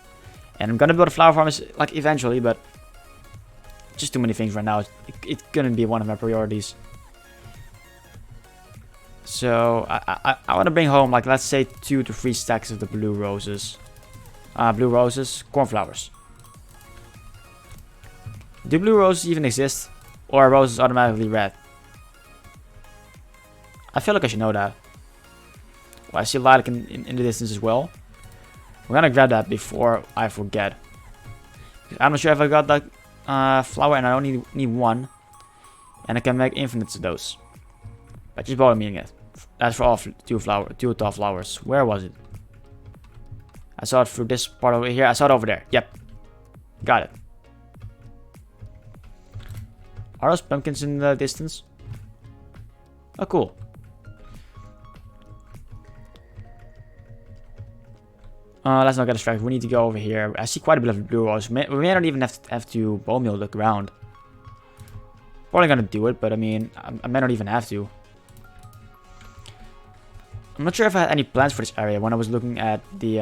and I'm gonna build a flower farm like eventually, but just too many things right now. It couldn't be one of my priorities. So I want to bring home like, let's say 2 to 3 stacks of the blue roses. Cornflowers. Do blue roses even exist, or are roses automatically red? I feel like I should know that. Well, I see lilac in the distance as well. We're gonna grab that before I forget. I'm not sure if I got that flower, and I only need 1, and I can make infinites of those. But just bother meaning it. That's for all 2 tall flowers. Where was it? I saw it through this part over here. I saw it over there. Yep. Got it. Are those pumpkins in the distance? Oh, cool. Let's not get distracted. We need to go over here. I see quite a bit of blue rose. We may not even have to bone meal the ground. Probably gonna do it, but I mean, I may not even have to. I'm not sure if I had any plans for this area when I was looking at the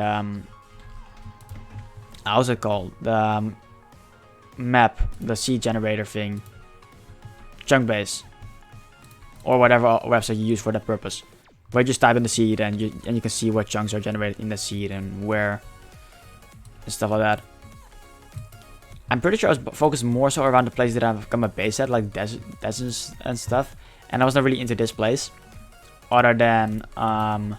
how's it called? The map, the seed generator thing, chunk base, or whatever website you use for that purpose. Where you just type in the seed and you can see what chunks are generated in the seed and where and stuff like that. I'm pretty sure I was focused more so around the place that I've got my base at, like deserts and stuff, and I was not really into this place, other than the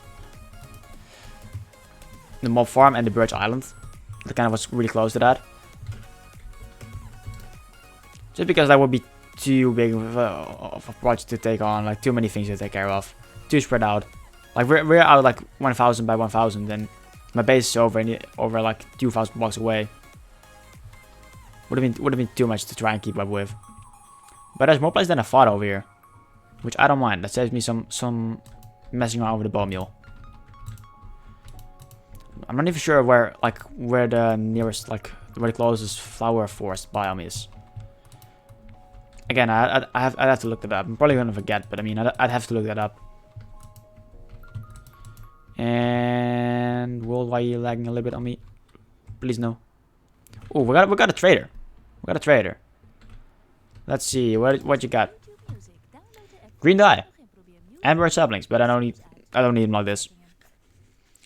mob farm and the birch island. That kind of was really close to that. Just because that would be too big of a project to take on, like too many things to take care of. Too spread out. Like we're out like 1000 by 1000, and my base is over like 2000 blocks away. Would have been too much to try and keep up with. But there's more places than I thought over here, which I don't mind. That saves me some messing around with the bone meal. I'm not even sure where the nearest, like where the closest flower forest biome is. Again, I'd have to look that up. I'm probably gonna forget, but I mean, I'd have to look that up. why you're lagging a little bit on me. Please no. Oh, we got a trader. We got a trader. Let's see what you got. Green dye. And bird saplings, but I don't need them like this.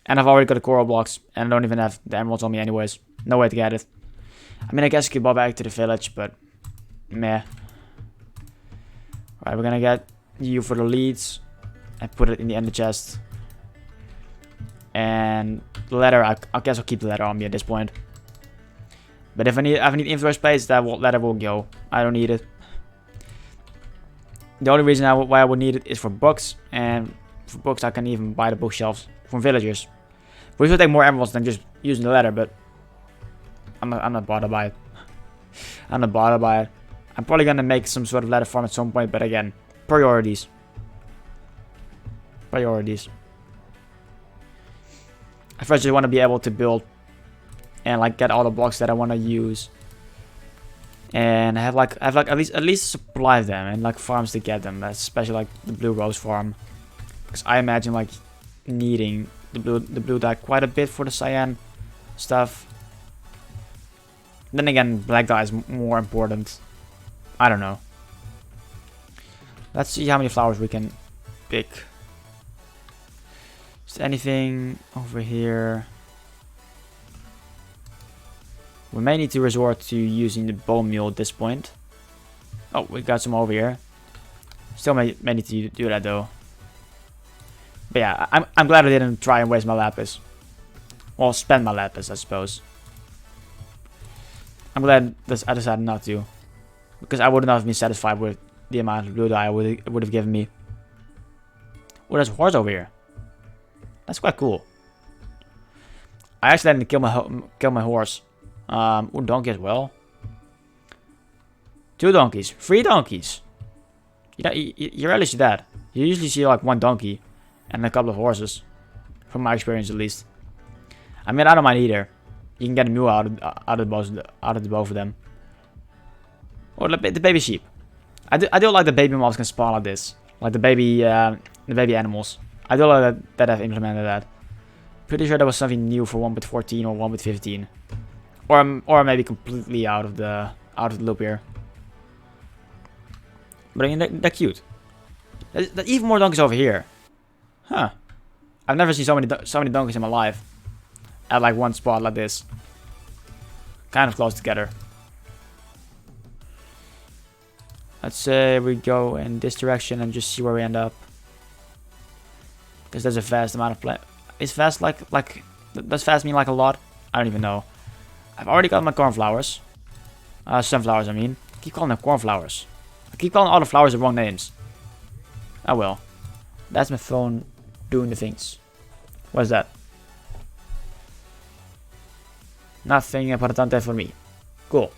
And I've already got the coral blocks, and I don't even have the emeralds on me anyways. No way to get it. I mean, I guess I could go back to the village, but meh. Right, we're gonna get you for the leads and put it in the ender chest. And the leather, I guess I'll keep the leather on me at this point. But if I need inventory space, that leather will go. I don't need it. The only reason why I would need it is for books, and for books I can even buy the bookshelves from villagers. Which will take more emeralds than just using the leather, but I'm not bothered by it. I'm not bothered by it. I'm probably gonna make some sort of leather farm at some point, but again, priorities. Priorities. I first just want to be able to build and like get all the blocks that I want to use, and have like at least a supply of them and like farms to get them, especially like the blue rose farm, because I imagine like needing the blue dye quite a bit for the cyan stuff. Then again, black dye is more important. I don't know. Let's see how many flowers we can pick. Is there anything over here? We may need to resort to using the bone meal at this point. Oh, we got some over here. Still may need to do that though. But yeah, I'm glad I didn't try and waste my lapis. Well, spend my lapis, I suppose. I'm glad I decided not to, because I would not have been satisfied with the amount of blue dye it would have given me. Oh, there's a horse over here. That's quite cool. I actually didn't kill my horse. Oh, donkey as well. 2 donkeys, 3 donkeys. You rarely see that. You usually see like 1 donkey and a couple of horses, from my experience at least. I mean, I don't mind either. You can get a mule out of the both of them. Or the baby sheep. I do like the baby mobs can spawn like this, like the baby animals. I do like that I've implemented that. Pretty sure that was something new for 1.14 or 1.15, or maybe completely out of the loop here. But I mean, they're cute. There's even more donkeys over here. Huh. I've never seen so many donkeys in my life at like one spot like this. Kind of close together. Let's say we go in this direction and just see where we end up. Because there's a vast amount of plant. Is vast like does vast mean like a lot? I don't even know. I've already got my cornflowers. Sunflowers, I mean. I keep calling them cornflowers. I keep calling all the flowers the wrong names. Oh well. That's my phone doing the things. What's that? Nothing importante for me. Cool.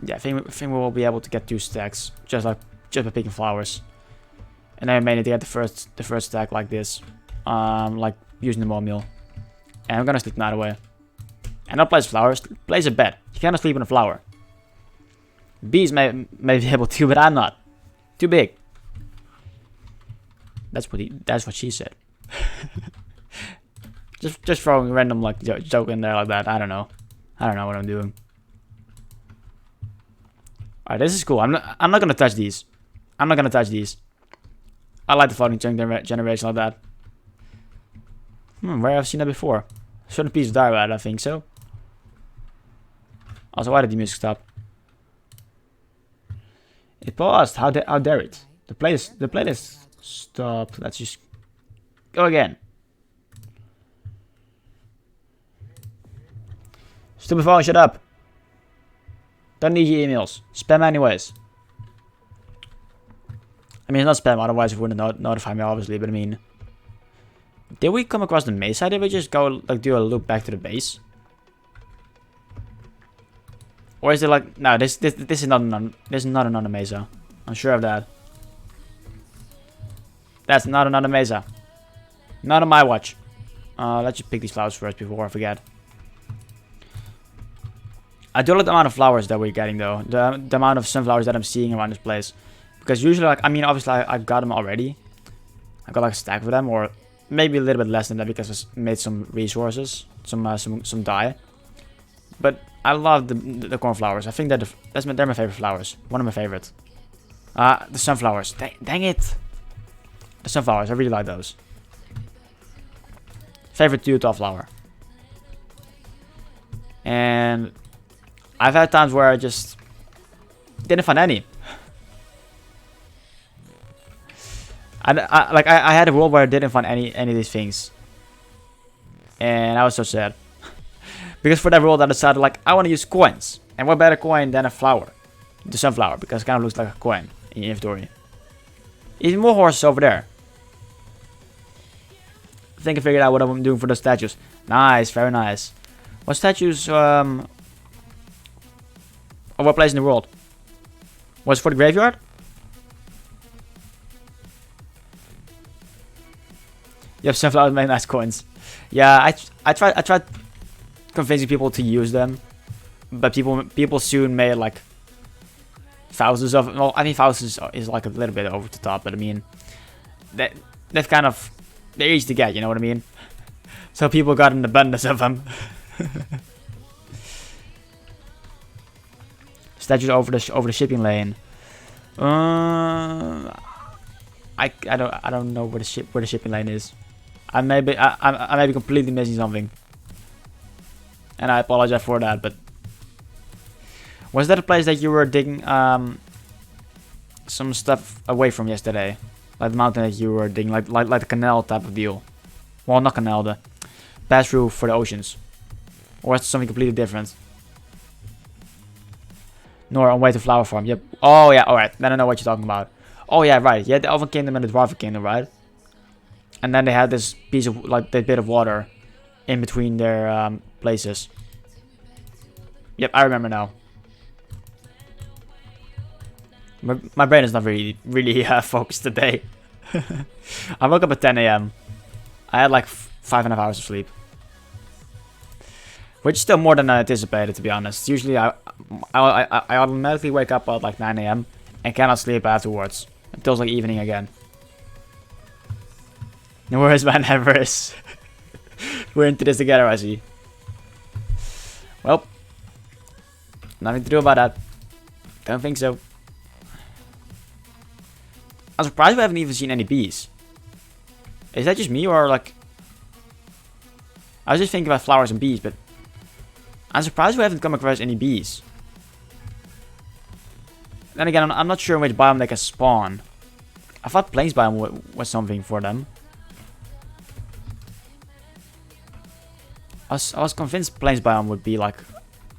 Yeah, I think we will be able to get 2 stacks just by picking flowers, and then I may need to get the first stack like this, like using the bone meal. And I'm gonna sleep night away. And not place flowers, place a bed. You cannot sleep on a flower. Bees may be able to, but I'm not. Too big. That's what she said. just throwing random like joke in there like that. I don't know what I'm doing. Alright, this is cool. I'm not gonna touch these. I'm not gonna touch these. I like the floating chunk generation like that. Where have I seen that before? Certain piece of diorite, I think so. Also, why did the music stop? It paused. How dare it? The playlist stopped. Let's just go again. Stupid phone, shut up. Don't need your emails. Spam anyways. I mean, it's not spam, otherwise it wouldn't notify me, obviously, but I mean... Did we come across the mesa? Did we just go, like, do a loop back to the base? Or is it like... No, this is not another mesa. I'm sure of that. That's not another mesa. Not on my watch. Let's just pick these flowers first before I forget. I do like the amount of flowers that we're getting though. The amount of sunflowers that I'm seeing around this place. Because usually, like, I mean, obviously I've got them already. I got like a stack of them, or maybe a little bit less than that because I made some resources, some dye. But I love the cornflowers. I think that they're my favorite flowers. One of my favorites. The sunflowers. Dang it. The sunflowers. I really like those. Favorite Utah flower. And I've had times where I just didn't find any. I had a world where I didn't find any of these things, and I was so sad. Because for that world I decided, like, I want to use coins, and what better coin than a flower, the sunflower, because it kind of looks like a coin in your inventory. Even more horses over there. I think I figured out what I'm doing for the statues. Nice, very nice. What statues? Of what place in the world? Was it for the graveyard? You have sunflowers make nice coins. Yeah, I tried convincing people to use them, but people soon made like thousands of. Well, I mean thousands is like a little bit over the top, but I mean that kind of, they're easy to get. You know what I mean? So people got an abundance of them. Statues over the shipping lane. I don't know where the shipping lane is. I may be completely missing something, and I apologize for that. But was that a place that you were digging some stuff away from yesterday, like the mountain that you were digging, like the canal type of deal? Well, not canal, the pass through for the oceans, or is it something completely different? Nor on way to Flower Farm. Yep. Oh yeah. All right. Then I know what you're talking about. Oh yeah. Right. Yeah. The Elven Kingdom and the Dwarven Kingdom, right? And then they had this piece of, like, that bit of water in between their places. Yep, I remember now. My brain is not really focused today. I woke up at 10 a.m. I had like 5.5 hours of sleep, which is still more than I anticipated, to be honest. Usually I automatically wake up at like 9 a.m. and cannot sleep afterwards until it's like evening again. No worries, man. Never is. We're into this together, I see. Well, nothing to do about that. Don't think so. I'm surprised we haven't even seen any bees. Is that just me, or like... I was just thinking about flowers and bees, but... I'm surprised we haven't come across any bees. Then again, I'm not sure in which biome they can spawn. I thought plains biome was something for them. I was convinced plains biome would be like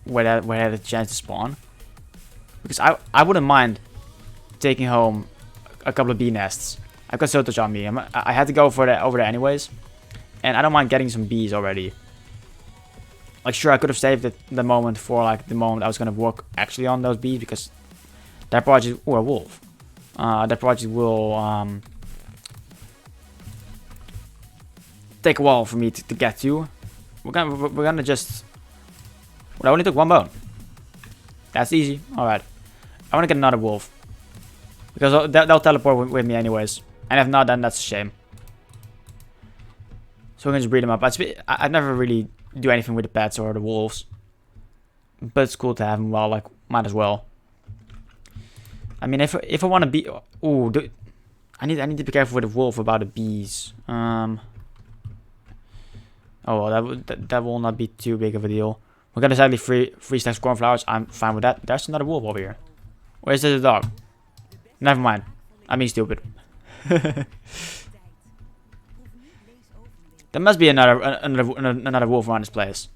where they had a chance to spawn, because I wouldn't mind taking home a couple of bee nests. I've got so much on me. I had to go for that over there anyways, and I don't mind getting some bees already. Like, sure, I could have saved the moment for like the moment I was gonna work actually on those bees, because that project, or a wolf, that project will take a while for me to get to. We're gonna just... Well, I only took one bone. That's easy. Alright. I wanna get another wolf, because they'll teleport with me anyways. And if not, then that's a shame. So we're gonna just breed them up. I never really do anything with the pets or the wolves, but it's cool to have them. Well, like, might as well. I mean, if I want to be... Ooh, I need to be careful with the wolf about the bees. Oh well, that will not be too big of a deal. We're gonna sadly free stacks of cornflowers. I'm fine with that. There's another wolf over here. Or is this a dog? Never mind. I'm being stupid. There must be another wolf around this place.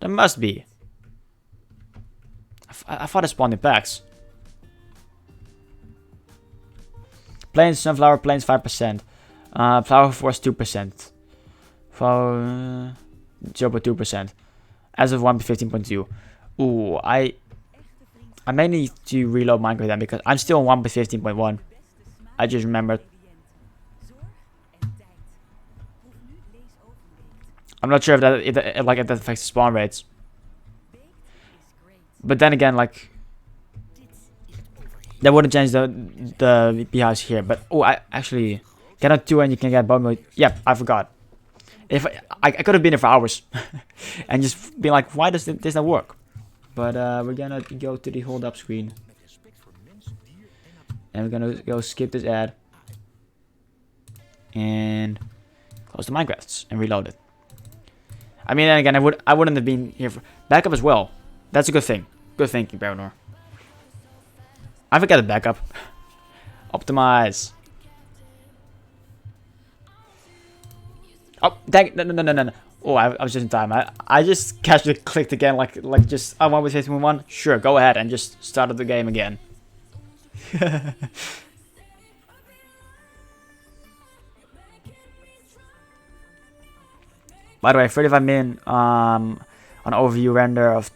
There must be. I thought it spawned in packs. Plains sunflower, plains 5%. Flower force 2%. For 0.2%. As of 1.15.2. Ooh, I may need to reload Minecraft then, because I'm still on 1.15.1. I just remembered. I'm not sure if that affects the spawn rates. But then again, like, that wouldn't change the beehives here. But oh, I actually get on 2 and you can get bone meal. Yep, I forgot. If I could have been here for hours and just be like, why does this not work? But we're gonna go to the hold up screen and we're gonna go skip this ad and close the Minecrafts and reload it. I mean, again, I wouldn't have been here for backup as well. That's a good thing. Good thinking, Baronor. I forgot the backup. Optimize. Oh, dang it. No. Oh, I was just in time. I just casually clicked again, like just, I want with 15.1. Sure, go ahead and just start the game again. By the way, 35 min on overview render of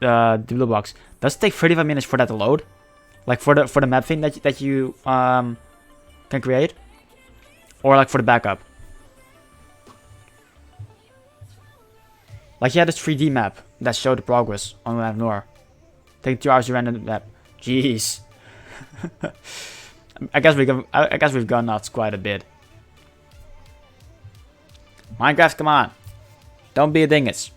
the blue box. Does it take 35 minutes for that to load? Like for the map thing that you can create, or like for the backup? Like you had this 3D map that showed the progress on the map Nor. Take 2 hours to render the map. Jeez. I guess we've gone nuts quite a bit. Minecraft, come on. Don't be a dingus.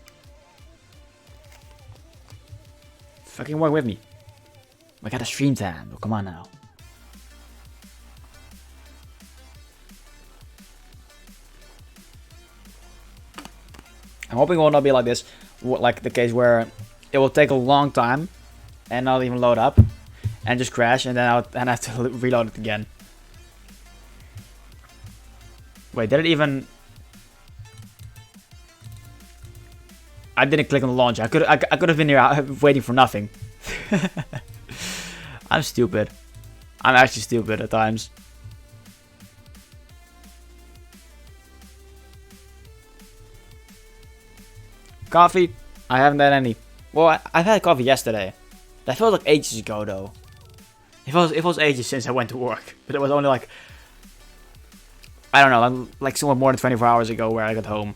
Fucking work with me. We got a stream time. Oh, come on now. I'm hoping it will not be like this, like the case where it will take a long time and not even load up and just crash, and then I have to reload it again. Wait, did it even? I didn't click on the launch. I could have been here waiting for nothing. I'm stupid. I'm actually stupid at times. Coffee? I haven't had any. Well, I've had coffee yesterday. That felt like ages ago, though. It was ages since I went to work, but it was only like, I don't know, like somewhat more than 24 hours ago where I got home.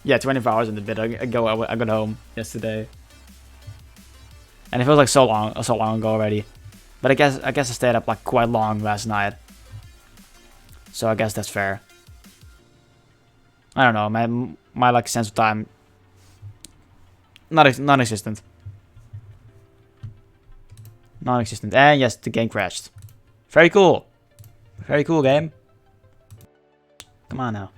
Yeah, 24 hours and a bit ago I got home yesterday, and it feels like so long ago already. But I guess I stayed up like quite long last night, so I guess that's fair. I don't know, my like sense of time, non-existent. Non-existent. And yes, the game crashed. Very cool. Very cool game. Come on now.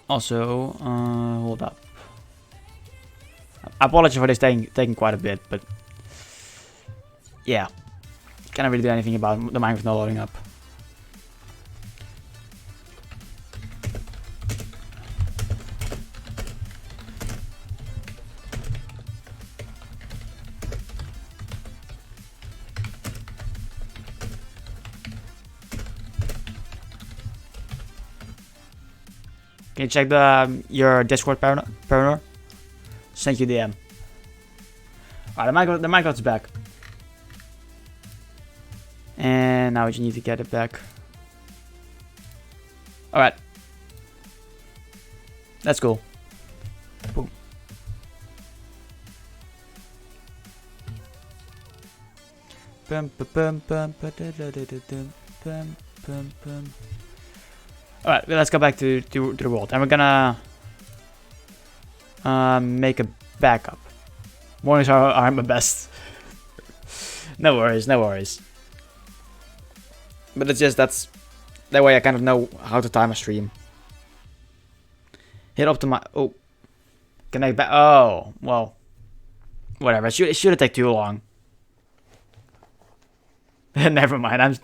Also, hold up. I apologize for this taking quite a bit, but yeah, can't really do anything about the Minecraft not loading up. Can you check your Discord, Paranor? Send you DM. Alright, the Minecraft's back. And now we just need to get it back. Alright. That's cool. Boom. Alright, let's go back to the world. And we're gonna make a backup. Mornings are my best. No worries. But it's just that way I kind of know how to time a stream. Hit optimize. Oh, connect back. Oh, well, whatever. It shouldn't take too long. Never mind.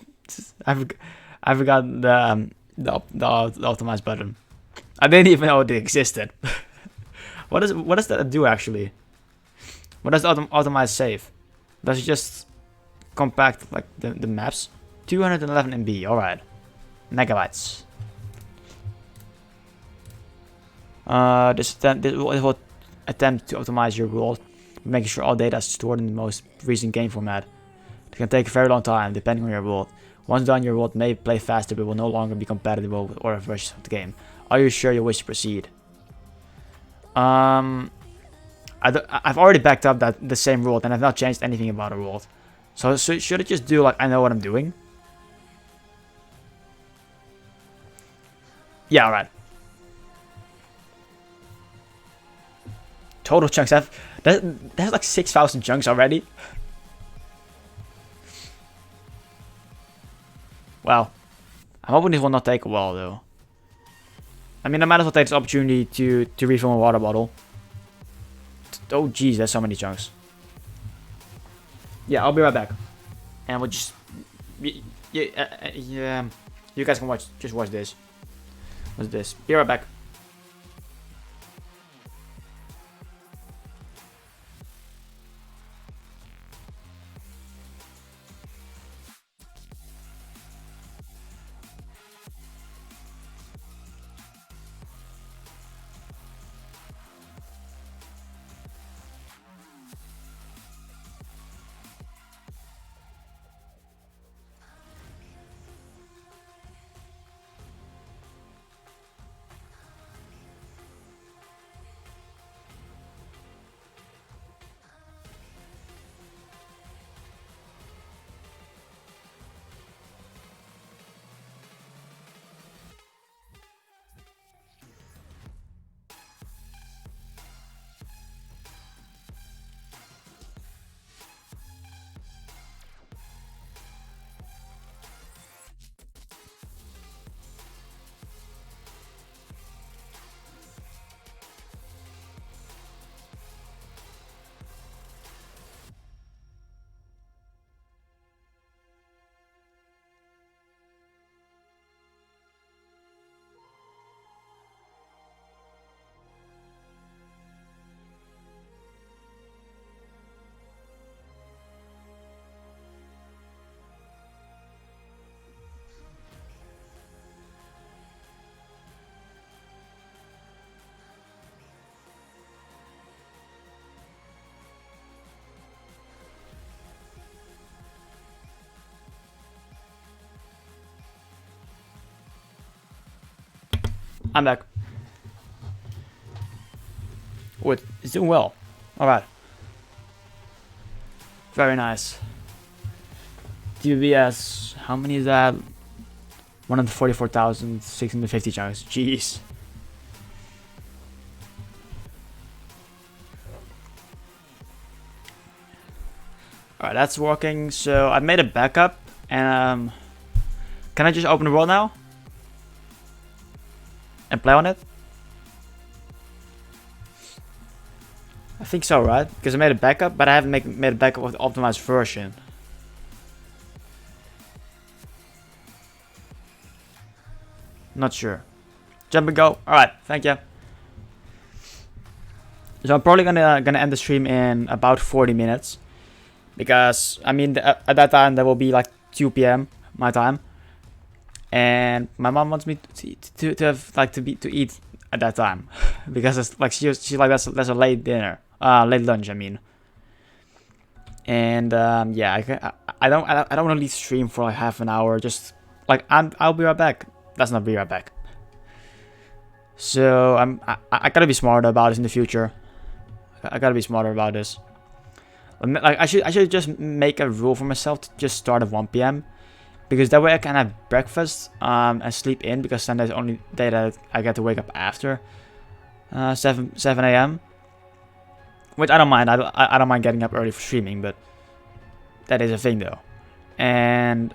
I forgot the optimize button. I didn't even know it existed. What does that do actually? What does optimize save? Does it just compact like the maps? 211 MB. All right, megabytes. This will attempt to optimize your world, making sure all data is stored in the most recent game format. It can take a very long time, depending on your world. Once done, your world may play faster, but will no longer be compatible with other versions of the game. Are you sure you wish to proceed? I've already backed up the same world, and I've not changed anything about the world. So should I just do like I know what I'm doing? Yeah, alright. Total chunks. There's like 6,000 chunks already. Well, I'm hoping this will not take a while though. I mean, I might as well take this opportunity to refill my water bottle. Oh jeez, there's so many chunks. Yeah, I'll be right back. And we'll just... Yeah, you guys can just watch this. What's this? Be right back. I'm back. Oh, it's doing well. Alright. Very nice. DBS, how many is that? 144,650 chunks. Jeez. Alright, that's working. So I made a backup, and can I just open the world now? And play on it? I think so, right? Because I made a backup, but I haven't made a backup of the optimized version. Not sure. Jump and go. Alright, thank you. So I'm probably gonna end the stream in about 40 minutes. Because, I mean, at that time, there will be like 2 PM, my time. And my mom wants me to eat at that time, because it's like she's like that's a late dinner, late lunch, I mean. And yeah, I don't want to leave stream for like half an hour. Just like I'll be right back. That's not be right back. So I gotta be smarter about this in the future. I gotta be smarter about this. Like I should just make a rule for myself to just start at 1 PM. Because that way I can have breakfast and sleep in, because then there's only day that I get to wake up after 7 AM. Which I don't mind. I don't mind getting up early for streaming, but that is a thing though. And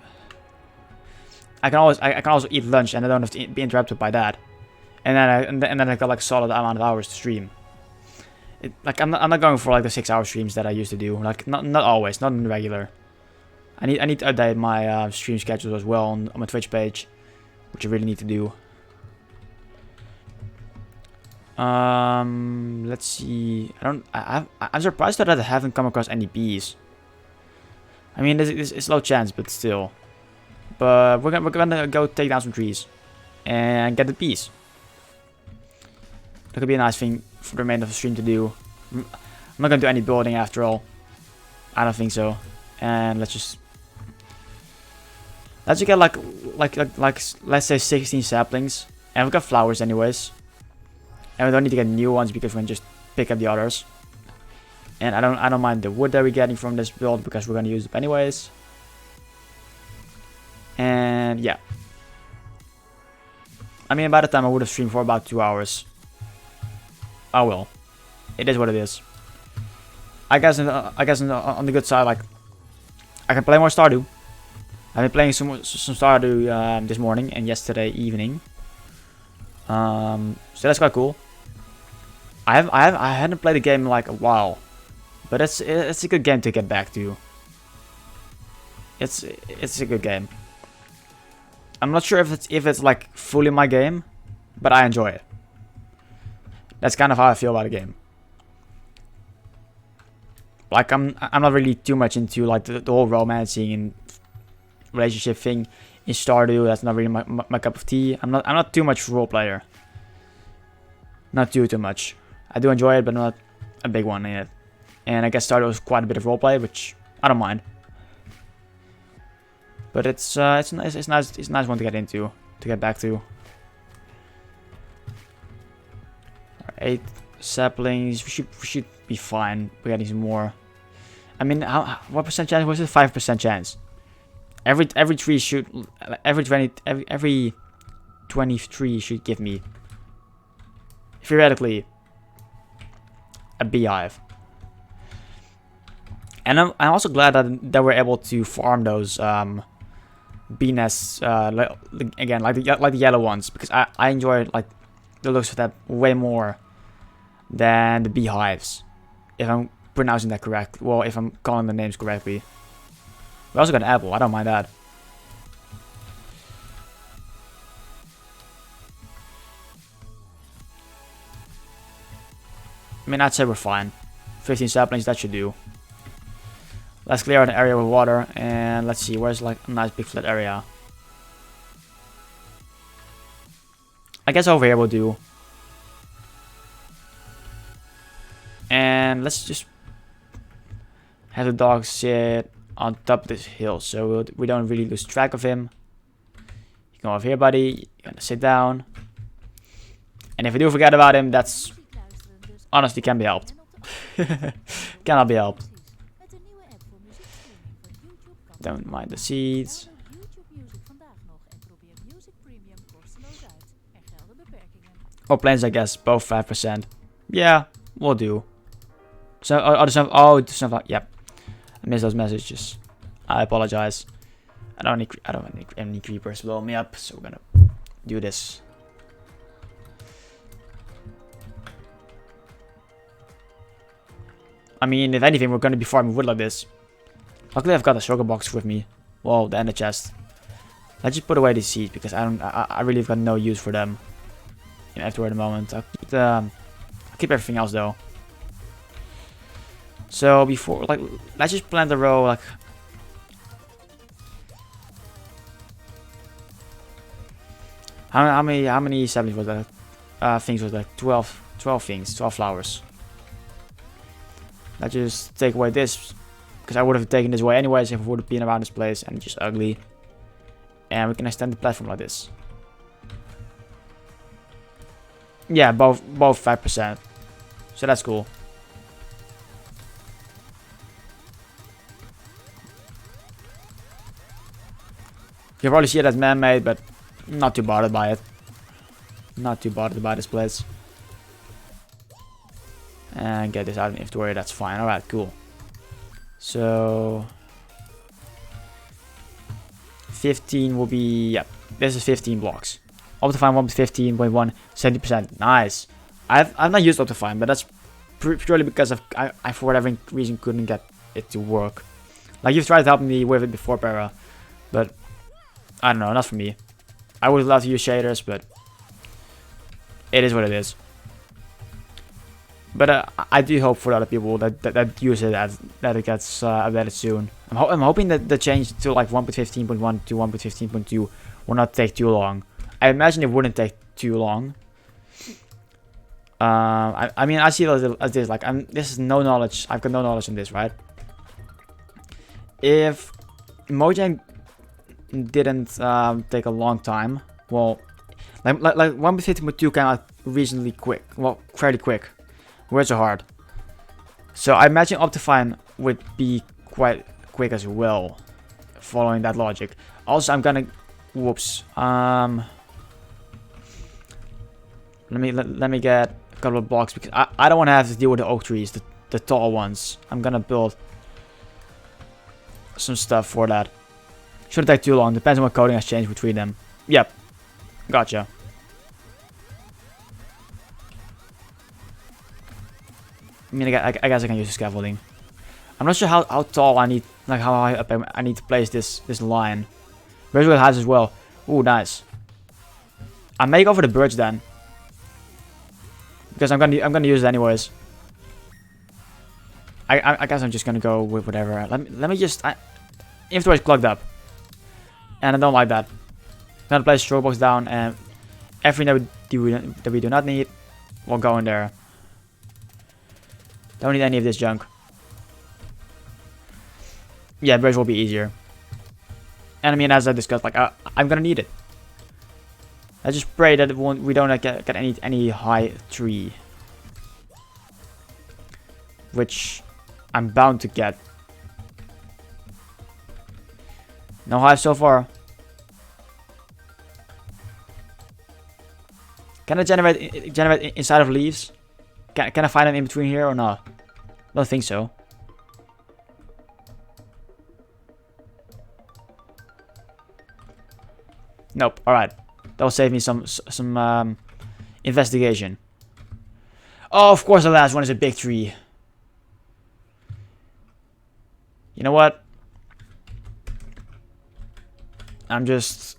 I can also eat lunch, and I don't have to be interrupted by that. And then I got like solid amount of hours to stream. Like I'm not going for like the 6-hour streams that I used to do. Like not always, not in the regular. I need to update my stream schedule as well on my Twitch page, which I really need to do. Let's see. I'm surprised that I haven't come across any bees. I mean, it's low chance, but still. But we're gonna go take down some trees and get the bees. That could be a nice thing for the remainder of the stream to do. I'm not gonna do any building after all. I don't think so. And let's just get like let's say 16 saplings. And we've got flowers anyways. And we don't need to get new ones because we can just pick up the others. And I don't mind the wood that we're getting from this build because we're gonna use it anyways. And yeah. I mean, by the time I would have streamed for about 2 hours. Oh well. It is what it is. I guess on the good side, like, I can play more Stardew. I've been playing some Stardew this morning and yesterday evening. So that's quite cool. I hadn't played the game in like a while, but it's a good game to get back to. It's a good game. I'm not sure if it's like fully my game, but I enjoy it. That's kind of how I feel about the game. Like I'm not really too much into like the whole romancing and relationship thing in Stardew. That's not really my cup of tea. I'm not too much role player. Not too much. I do enjoy it, but not a big one in it. And I guess Stardew was quite a bit of roleplay, which I don't mind. But it's nice one to get into, to get back to. 8 saplings. We should be fine. We're getting some more. I mean, what percent chance was it? 5% chance. Every tree should every 23 should give me theoretically a beehive. And I'm also glad that we're able to farm those bee nests again, like the yellow ones, because I enjoy like the looks of that way more than the beehives, if I'm pronouncing that correct. Well, if I'm calling the names correctly. We also got an apple. I don't mind that. I mean, I'd say we're fine. 15 saplings, that should do. Let's clear out an area with water, and let's see, where's like a nice big flat area. I guess over here will do. And let's just have the dog sit on top of this hill, so we don't really lose track of him. You go over here, buddy. You're gonna sit down. And if we do forget about him, that's honestly can be helped. Cannot be helped. Don't mind the seeds. Or planes, I guess, both 5%. Yeah, we'll do. So, yep. I missed those messages. I apologize. I don't need any creepers blowing me up, so we're gonna do this. I mean, if anything, we're gonna be farming wood like this. Luckily, I've got a sugar box with me. Well, the ender chest. Let's just put away these seeds because I really have got no use for them. After the moment, I'll keep everything else though. So before, like, let's just plant the row, like. How many saplings was that? Things was that? 12 things, 12 flowers. Let's just take away this, because I would have taken this away anyways if it would have been around this place, and it's just ugly. And we can extend the platform like this. Yeah, both 5%. So that's cool. You can probably see it as man-made, but not too bothered by it. Not too bothered by this place. And get this out of the inventory, that's fine. Alright, cool. So 15 will be, yep, this is 15 blocks. Optifine 1.15.1, 70%. Nice. I've not used Optifine, but that's purely because I for whatever reason couldn't get it to work. Like, you've tried helping me with it before, Para, but I don't know, not for me. I would love to use shaders, but it is what it is. But I do hope for other people that use it that it gets updated soon. I'm hoping that the change to like 1.15.1 to 1.15.2 will not take too long. I imagine it wouldn't take too long. I mean, I see it as this. Like, this is no knowledge. I've got no knowledge in this, right? If Mojang didn't take a long time, well, like 1.15.2 came out reasonably quick. Well, fairly quick. Words are hard. So I imagine Optifine would be quite quick as well, following that logic. Also, I'm gonna, whoops. Let me get a couple of blocks because I don't want to have to deal with the oak trees, the tall ones. I'm gonna build some stuff for that. Shouldn't take too long. Depends on what coding has changed between them. Yep, gotcha. I mean, I guess I can use the scaffolding. I'm not sure how tall I need, like how high up I need to place this line. Birds with hives as well. Ooh, nice. I may go for the birds then, because I'm gonna use it anyways. I guess I'm just gonna go with whatever. Let me just. Inventory is clogged up, and I don't like that. I'm gonna place straw box down, and everything that we do not need will go in there. Don't need any of this junk. Yeah, birds will be easier. And I mean, as I discussed, like I'm gonna need it. I just pray that we don't get any high tree, which I'm bound to get. No hive so far. Can I generate inside of leaves? Can I find them in between here or not? I don't think so. Nope. All right, that will save me some investigation. Oh, of course, the last one is a big tree. You know what? I'm just.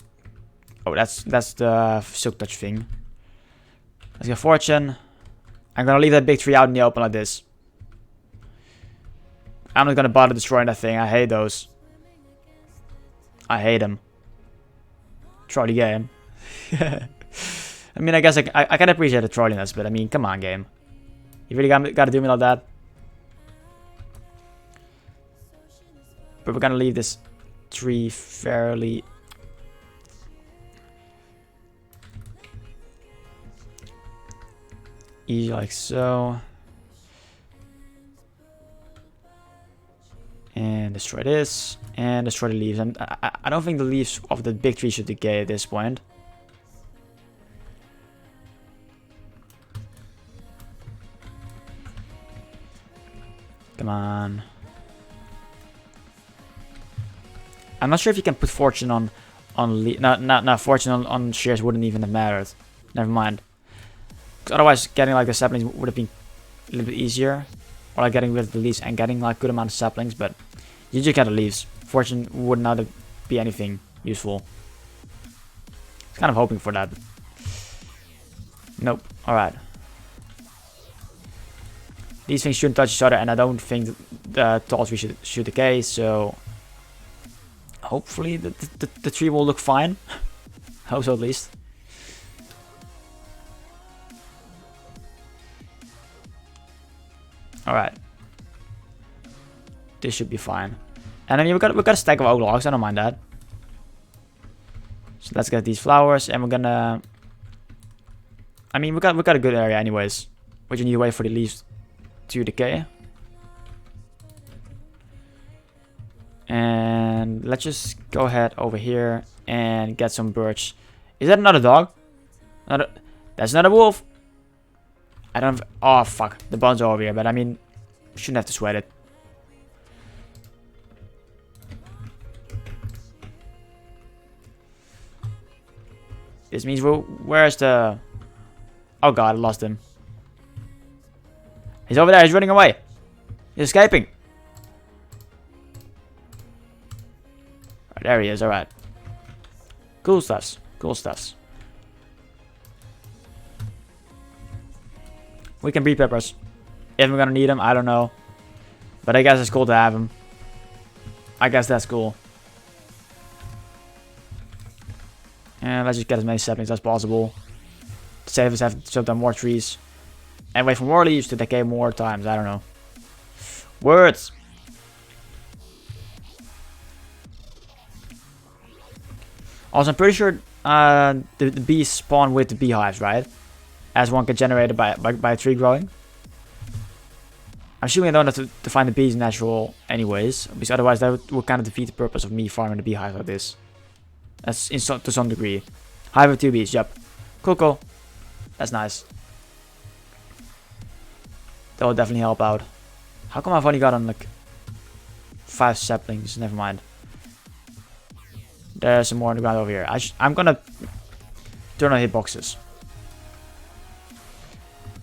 Oh, that's the silk touch thing. Let's get fortune. I'm gonna leave that big tree out in the open like this. I'm not gonna bother destroying that thing. I hate those. I hate them. Try the game. I mean, I guess I can appreciate the trolliness, but I mean, come on, game. You really gotta do me like that? But we're gonna leave this tree fairly. Easy like so. And destroy this. And destroy the leaves. I don't think the leaves of the big tree should decay at this point. Come on. I'm not sure if you can put fortune on no, fortune on shares wouldn't even have mattered. Never mind. Because otherwise getting like the saplings would have been a little bit easier. Or like getting rid of the leaves and getting like good amount of saplings, but you just get the leaves. Fortune would not be anything useful. I was kind of hoping for that. Nope. Alright. These things shouldn't touch each other, and I don't think the tall tree should decay, so hopefully the tree will look fine. Hope so, at least. Alright. This should be fine. And I mean, we got a stack of oak logs, I don't mind that. So let's get these flowers, and we're gonna. I mean, we got a good area anyways. But you need to wait for the leaves to decay. And let's just go ahead over here and get some birch. Is that another dog? That's not a wolf. I don't. Oh fuck! The bones are over here, but I mean, shouldn't have to sweat it. This means where's the? Oh god, I lost him. He's over there. He's running away. He's escaping. Right, there he is. All right. Cool stuffs. Cool stuffs. We can breed peppers. If we're gonna need them, I don't know. But I guess it's cool to have them. I guess that's cool. And let's just get as many saplings as possible. Save us have to chop down more trees. And wait for more leaves to decay more times. I don't know. Words. Also, I'm pretty sure the bees spawn with the beehives, right? As one get generated by a tree growing. I'm assuming I don't have to find the bees natural anyways, because otherwise that would kind of defeat the purpose of me farming the beehives like this. That's to some degree. Hive of 2 bees, yep. Cool. That's nice. That will definitely help out. How come I've only gotten like 5 saplings? Never mind. There's some more on the ground over here. I'm gonna turn on hitboxes.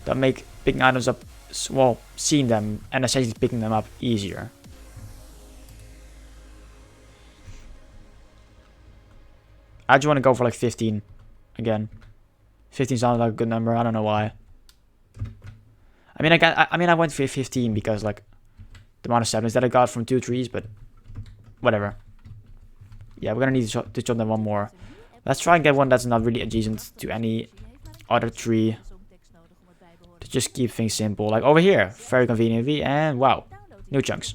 That make picking items up, well, seeing them and essentially picking them up easier. I just want to go for like 15 again. 15 sounds like a good number. I don't know why. I mean I went for 15 because like the amount of saplings that I got from 2 trees, but whatever. Yeah, we're gonna need to chop them one more. Let's try and get one that's not really adjacent to any other tree. To just keep things simple. Like over here, very conveniently, and wow, new chunks.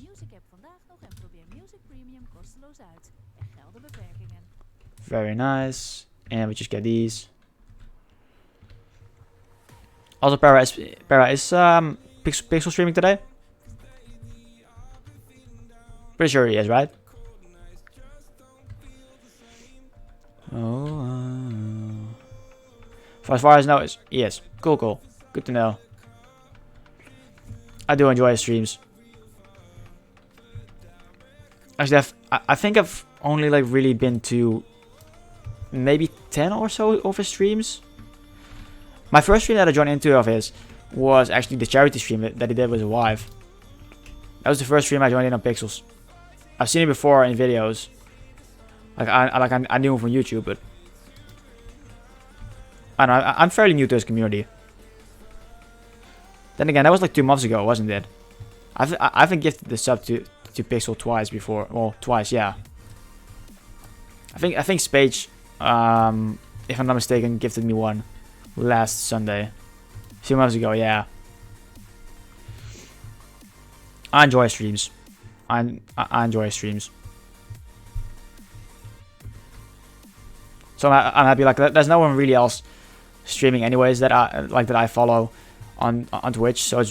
Very nice. And we just get these. Also, Para is pixel streaming today? Pretty sure he is, right? Oh. For as far as I know, he is. Cool. Good to know. I do enjoy his streams. Actually, I think I've only like really been to maybe 10 or so of his streams. My first stream that I joined into of his was actually the charity stream that he did with his wife. That was the first stream I joined in on Pixels. I've seen it before in videos. I knew him from YouTube, but I don't know, I'm fairly new to his community. Then again, that was like 2 months ago, wasn't it? I've been gifted the sub to Pixel twice before. Well, twice, yeah. I think Spage, if I'm not mistaken, gifted me one last Sunday. A few months ago, yeah. I enjoy streams. I enjoy streams. So I'm happy. Like there's no one really else streaming anyways that I follow on Twitch. So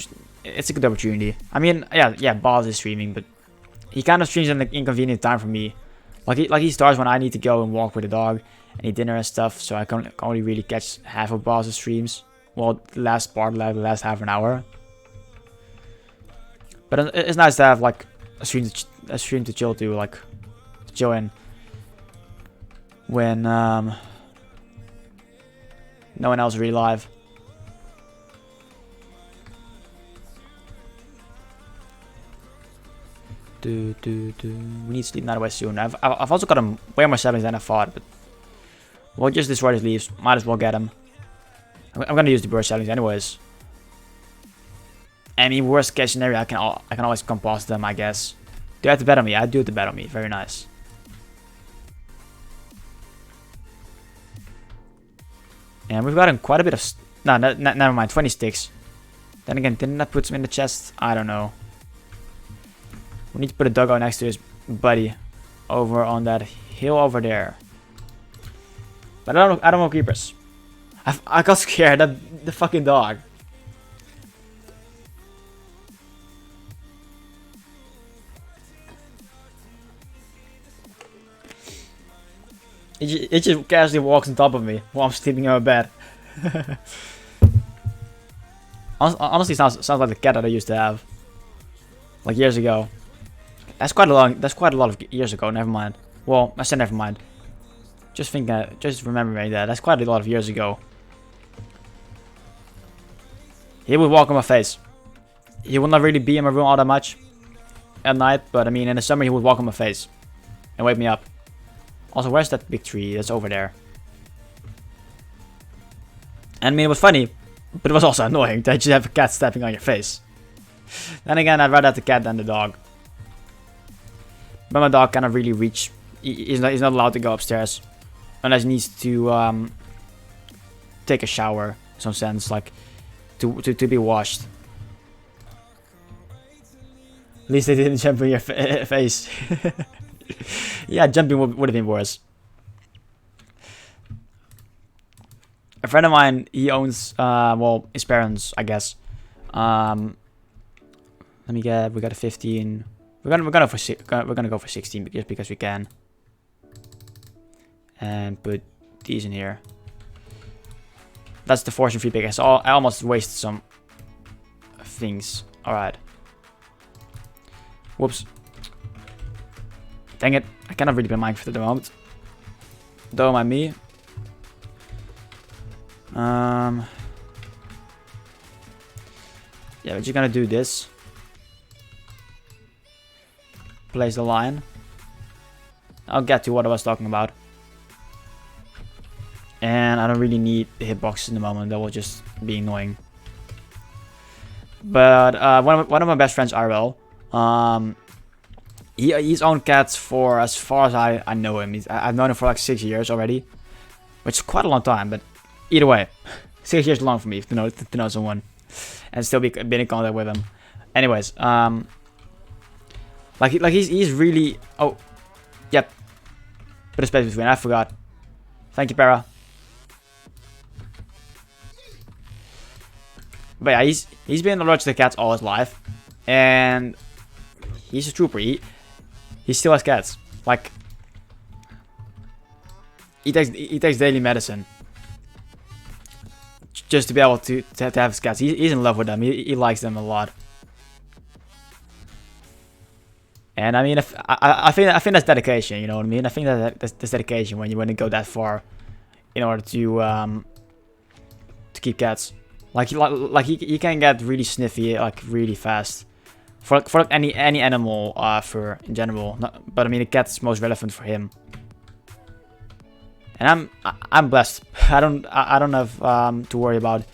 it's a good opportunity. I mean, yeah, Boz is streaming, but he kind of streams at an inconvenient time for me. Like he starts when I need to go and walk with the dog and eat dinner and stuff. So I can only really catch half of Boz's streams. Well, the last part, like the last half an hour. But it's nice to have like a stream to chill to, like chill in when no one else is really live. We need to sleep night away soon. I've also got him way more saplings than I thought, but we'll just destroy his leaves. Might as well get him. I'm gonna use the burst saplings anyways. I mean, worst case scenario, I can always compost them, I guess. Do you have to bet on me? I do have to bet on me. Very nice. And we've gotten quite a bit of... No, never mind. 20 sticks. Then again, didn't that put some in the chest? I don't know. We need to put a doggo next to his buddy. Over on that hill over there. But I don't want creepers. I got scared. The fucking dog. It just casually walks on top of me while I'm sleeping in my bed. Honestly, sounds like the cat that I used to have, like years ago. That's quite a lot of years ago. Never mind. Well, I said never mind. Just remembering that. That's quite a lot of years ago. He would walk on my face. He would not really be in my room all that much at night, but I mean, in the summer he would walk on my face and wake me up. Also, where's that big tree? That's over there. And I mean, it was funny, but it was also annoying that you just have a cat stepping on your face. Then again, I'd rather have the cat than the dog. But my dog cannot really reach. He's not allowed to go upstairs unless he needs to take a shower, in some sense, like to be washed. At least they didn't jump in your face. Yeah, jumping would have been worse. A friend of mine, he owns, well, his parents, I guess. Let me get. We got a 15. We're gonna go for 16 just because we can. And put these in here. That's the fortune free pick. So I almost wasted some things. All right. Whoops. Dang it. I cannot really be Minecraft at the moment. Don't mind me. Yeah, we're just gonna do this. Place the line. I'll get to what I was talking about. And I don't really need the hitboxes in the moment. That will just be annoying. But one of my best friends, RO, he's owned cats for as far as I know him. I've known him for like 6 years already, which is quite a long time. But either way, 6 years is long for me to know someone and still be in contact with him. Anyways, like he's really. Oh, yep. Put a space between. I forgot. Thank you, Para. But yeah, he's been allergic to cats all his life, and he's a trooper. He still has cats. Like he takes daily medicine just to be able to have his cats. He's in love with them. He likes them a lot. And I mean, I think that's dedication. You know what I mean? I think that's dedication when you go that far in order to keep cats. Like he can get really sniffy like really fast for like any animal fur in general. But I mean, the cat's most relevant for him. And I'm blessed. I don't have to worry about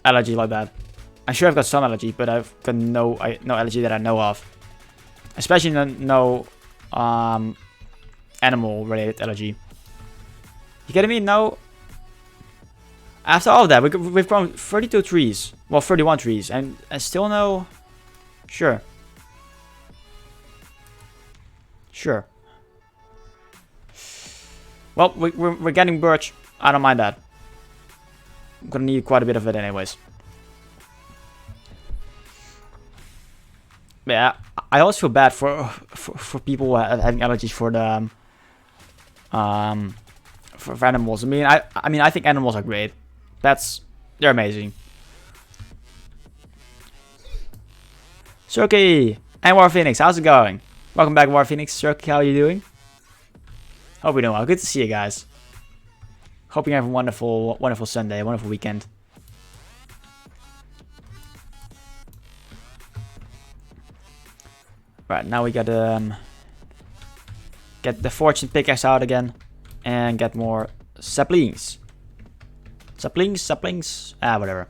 allergy like that. I'm sure I've got some allergy, but I've got no allergy that I know of. Especially no animal related allergy. You kidding me? No. After all of that, we've grown 32 trees. Well, 31 trees. And still no... Sure. Sure. Well, we're getting birch. I don't mind that. I'm gonna need quite a bit of it anyways. But yeah, I always feel bad for people having allergies for the... for animals. I mean, I think animals are great. They're amazing. Surky and War Phoenix, how's it going? Welcome back, War Phoenix. Surky, how are you doing? Hope you're doing well. Good to see you guys. Hope you have a wonderful Sunday, a wonderful weekend. Right, now we gotta get the fortune pickaxe out again and get more saplings. Saplings? Whatever.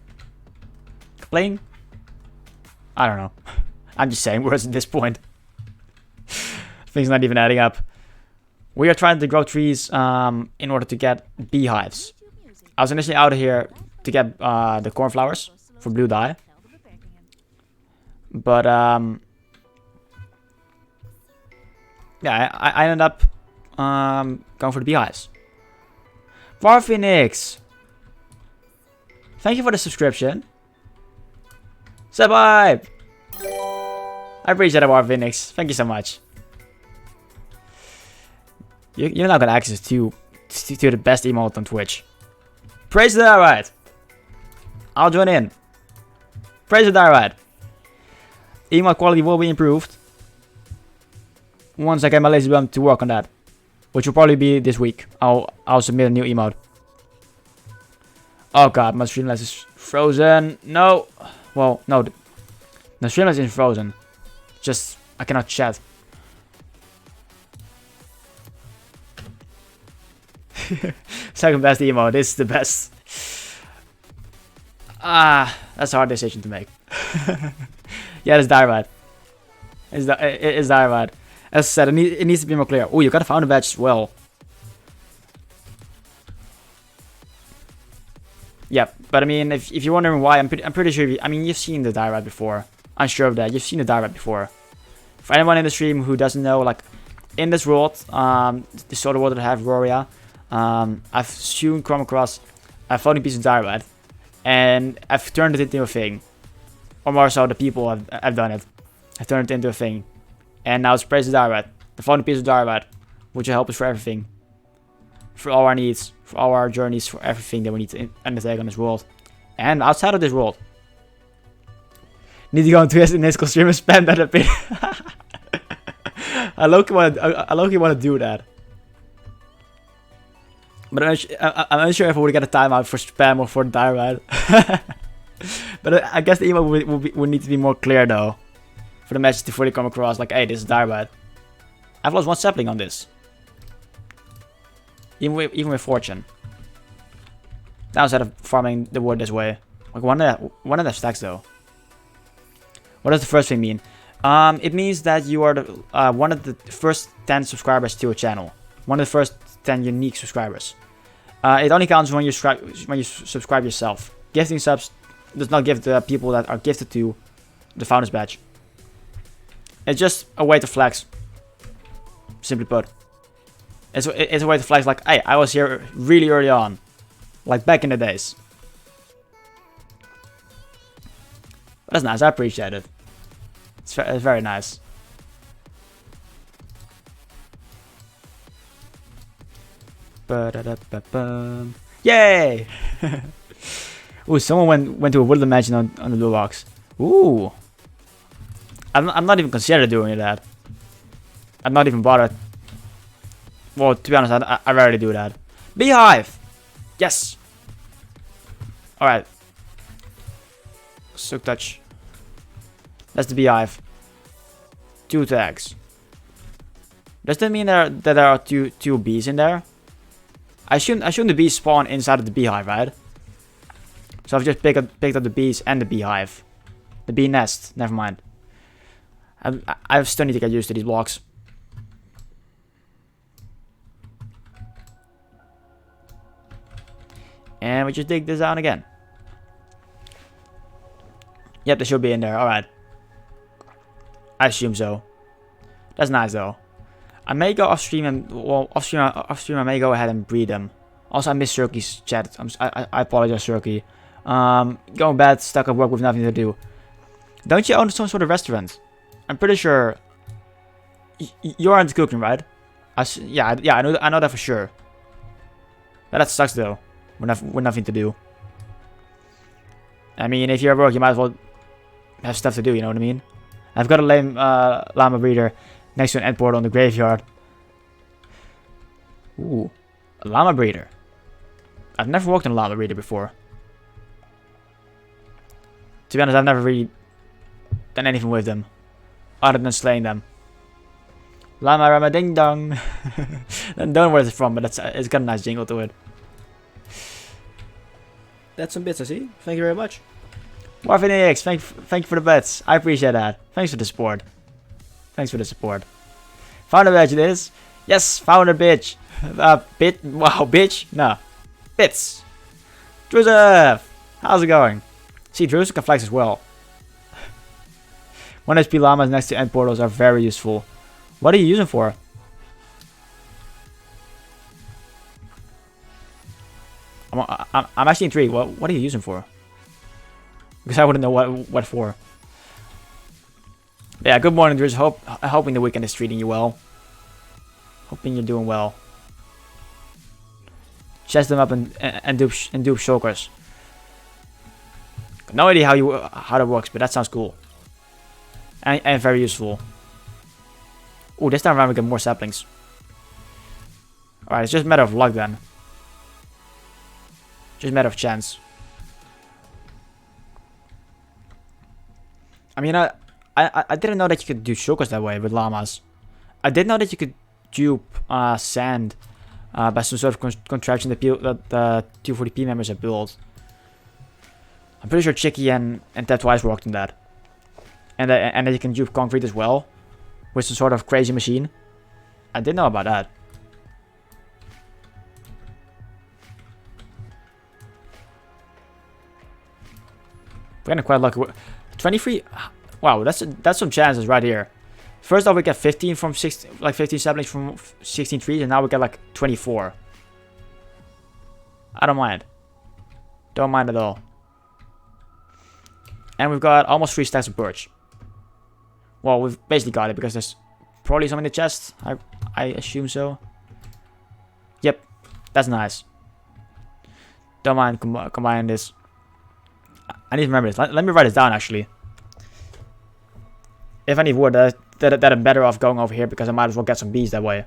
Kapling? I don't know. I'm just saying words at this point. Things not even adding up. We are trying to grow trees in order to get beehives. I was initially out of here to get the cornflowers for blue dye. But yeah, I ended up going for the beehives. War Phoenix! Thank you for the subscription. Survive! I appreciate it, War Phoenix. Thank you so much. You're now got access to the best emote on Twitch. Praise the Alright! I'll join in. Praise the Alright! Emote quality will be improved once I get my lazy bum to work on that, which will probably be this week. I'll submit a new emote. Oh god, my Streamlabs is frozen. No. Well, no. The Streamlabs isn't frozen. Just, I cannot chat. Second best emote. This is the best. That's a hard decision to make. Yeah, it's Diarrhea. It's Diarrhea. As I said, it needs to be more clear. Oh, you got a founder badge as well. Yeah, but I mean, if you're wondering why, I'm pretty sure. I mean, you've seen the die ride before. I'm sure of that. You've seen the die ride before. For anyone in the stream who doesn't know, like in this world, the sort of world that I have Gloria, I've soon come across a floating piece of die ride, and I've turned it into a thing. Or more so, the people have done it. I've turned it into a thing, and now it's praise the die ride, the floating piece of die ride, which will help us for everything. For all our needs, for all our journeys, for everything that we need to undertake on this world. And outside of this world. Need to go into his initial stream and spam that a bit. I low-key want to do that. But I'm unsure if I would get a timeout for spam or for the die ride. But I guess the email would need to be more clear though. For the message to fully come across like, hey, this is die ride. I've lost 1 sapling on this. Even with fortune. Downside of farming the wood this way. Like one of the stacks though. What does the first thing mean? It means that you are one of the first 10 subscribers to a channel. One of the first 10 unique subscribers. It only counts when you subscribe yourself. Gifting subs does not give the people that are gifted to the founders badge. It's just a way to flex. Simply put. It's a way to flex like, hey, I was here really early on. Like back in the days. But that's nice, I appreciate it. It's very nice. Yay! Ooh, someone went to a woodland mansion on the blue box. Ooh. I'm not even considering doing that. I'm not even bothered. Well, to be honest, I rarely do that. Beehive! Yes! Alright. Silk touch. That's the beehive. 2 tags. Does that mean that there are two bees in there? I assume the bees spawn inside of the beehive, right? So I've just picked up the bees and the beehive. The bee nest, never mind. I still need to get used to these blocks. And we just dig this down again. Yep, they should be in there. Alright. I assume so. That's nice though. I may go off stream and off stream I may go ahead and breed them. Also, I miss Shirky's chat. I apologize, Shirky. Going bad, stuck at work with nothing to do. Don't you own some sort of restaurant? I'm pretty sure you're into cooking, right? Yeah, I know that for sure. But that sucks though. With nothing to do. I mean, if you're at work, you might as well have stuff to do, you know what I mean? I've got a lame llama breeder next to an end portal on the graveyard. Ooh, a llama breeder. I've never walked in a llama breeder before. To be honest, I've never really done anything with them. Other than slaying them. Llama rama ding dong. Don't know where it's from, but it's got a nice jingle to it. That's some bits, I see. Thank you very much. Marvin AX, thank you for the bets. I appreciate that. Thanks for the support. Thanks for the support. Founder badge it is. Yes, founder bitch. Bit. Wow, bitch. No. Bits. Joseph. How's it going? See, Joseph can flex as well. 1 HP llamas next to end portals are very useful. What are you using for? I'm actually intrigued. What are you using for? Because I wouldn't know what for. Yeah, good morning, Driz. Hoping the weekend is treating you well. Hoping you're doing well. Chest them up and dupe shulkers. No idea how that works, but that sounds cool. And very useful. Ooh, this time around we get more saplings. Alright, it's just a matter of luck then. Just a matter of chance. I mean, I didn't know that you could do shulkers that way with llamas. I did know that you could dupe sand by some sort of contraption that the 240p members have built. I'm pretty sure Chicky and Ted Twice worked on that. And that you can dupe concrete as well. With some sort of crazy machine. I didn't know about that. We're getting quite lucky. 23. Wow, that's some chances right here. First off, we get 15 from 15 saplings from 16 trees, and now we get like 24. I don't mind. Don't mind at all. And we've got almost 3 stacks of birch. Well, we've basically got it because there's probably some in the chest. I assume so. Yep, that's nice. Don't mind combining this. I need to remember this. Let me write this down actually. If I need wood, that I'm better off going over here because I might as well get some bees that way.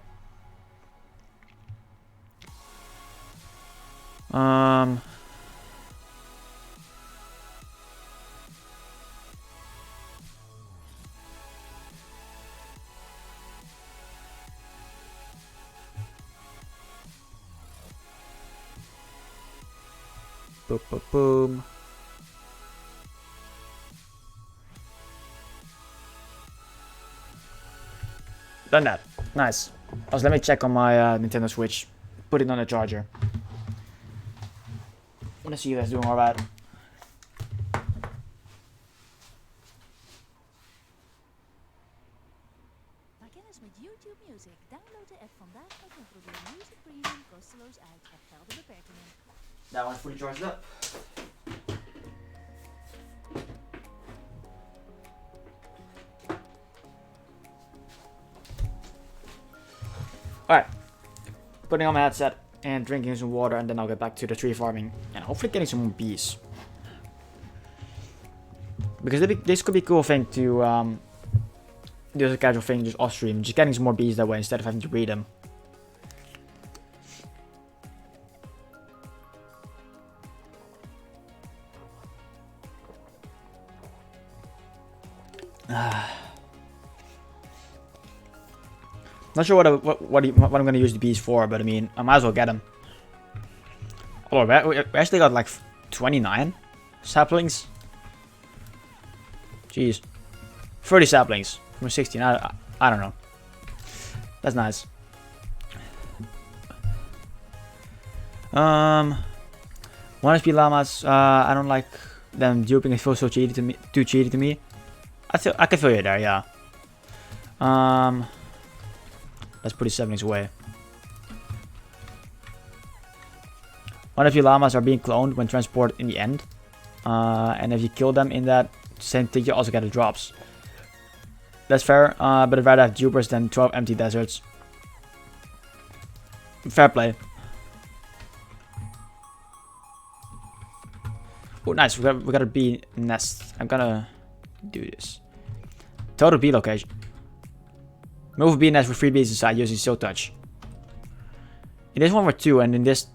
Boom, boom, boom. Done that. Nice. Also, let me check on my Nintendo Switch. Put it on the charger. I want to see you guys doing alright. Maak kennis met YouTube Music. Download de app vandaag nog en probeer Music Premium kosteloos uit. Er gelden beperkingen. That one's fully charged up. Alright. Putting on my headset and drinking some water, and then I'll get back to the tree farming and hopefully getting some more bees. Because this could be a cool thing to do as a casual thing just off stream, just getting some more bees that way instead of having to read them. Not sure what I'm gonna use the bees for, but I mean, I might as well get them. Oh, we actually got like 29 saplings. Jeez, 30 saplings from 16. I don't know. That's nice. One SP llamas. I don't like them duping. It feels so cheaty to me. Too cheaty to me. I can feel you there. Yeah. Let's put his saplings away. One of your llamas are being cloned when transported in the end. And if you kill them in that same thing, you also get the drops. That's fair, but I'd rather have dupers than 12 empty deserts. Fair play. Oh, nice. We got a bee nest. I'm gonna do this. Total bee location. Move a bee nest with 3 bees inside using Silk Touch. In this one we're 2, and in this,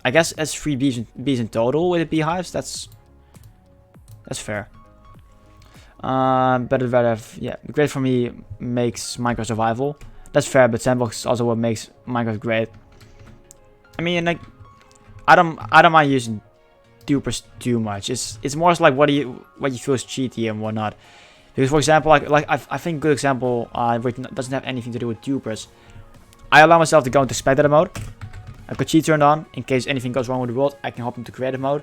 I guess that's 3 bees in total with the beehives. That's fair. But I'd rather have, yeah, great for me makes Minecraft survival. That's fair, but sandbox is also what makes Minecraft great. I mean, like, I don't mind using dupers too much. It's more like what you feel is cheaty and whatnot. Because, for example, like I think a good example which doesn't have anything to do with dupers. I allow myself to go into spectator mode. I've got cheat turned on in case anything goes wrong with the world. I can hop into creative mode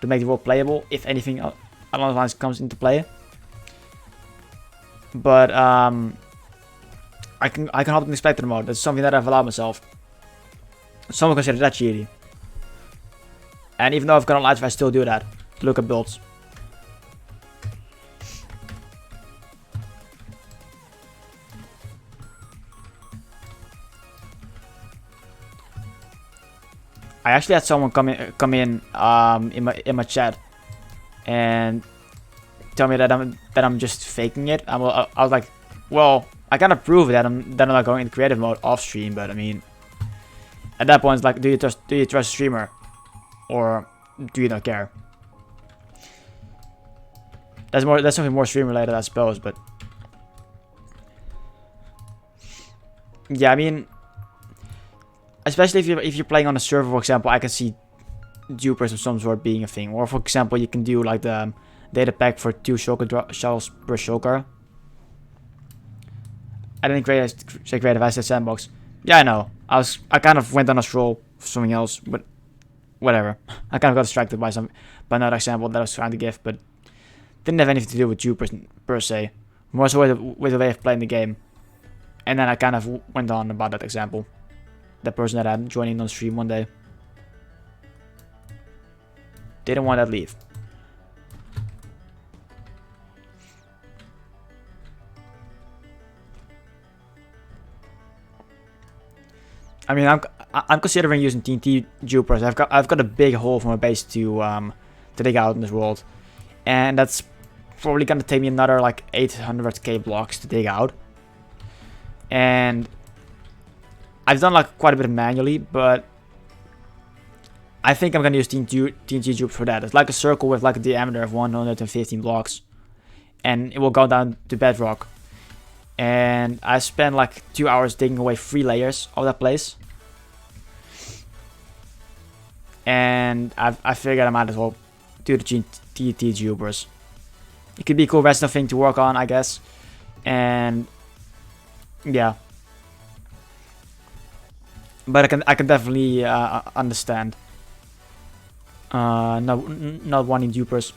to make the world playable if anything along those lines comes into play. But I can hop into spectator mode. That's something that I've allowed myself. Some would consider that cheaty. And even though I've got a light, I still do that to look at builds. I actually had someone come in my chat and tell me that I'm just faking it. I was like, well, I gotta prove that I'm not going into creative mode off stream. But I mean, at that point, it's like, do you trust streamer, or do you not care? That's something more stream related, I suppose. But yeah, I mean, especially if you're playing on a server, for example, I can see dupers of some sort being a thing. Or for example, you can do like the data pack for 2 shulker shells per shulker. I didn't say creative, I said sandbox. Yeah, I know. I kind of went on a stroll for something else, but whatever. I kind of got distracted by another example that I was trying to give, but didn't have anything to do with Jupers per se. More so with the way of playing the game. And then I kind of went on about that example. The person that I'm joining on stream one day. Didn't want that leave. I mean, I'm considering using TNT Jupers. I've got a big hole for my base to dig out in this world, and that's probably gonna take me another like 800k blocks to dig out. And I've done like quite a bit manually, but I think I'm gonna use TNT Jupers for that. It's like a circle with like a diameter of 115 blocks, and it will go down to bedrock. And I spent like 2 hours digging away 3 layers of that place. And I figured I might as well do the TNT Jupers. It could be a cool redstone thing to work on, I guess. And yeah. But I can definitely understand not wanting Jupers.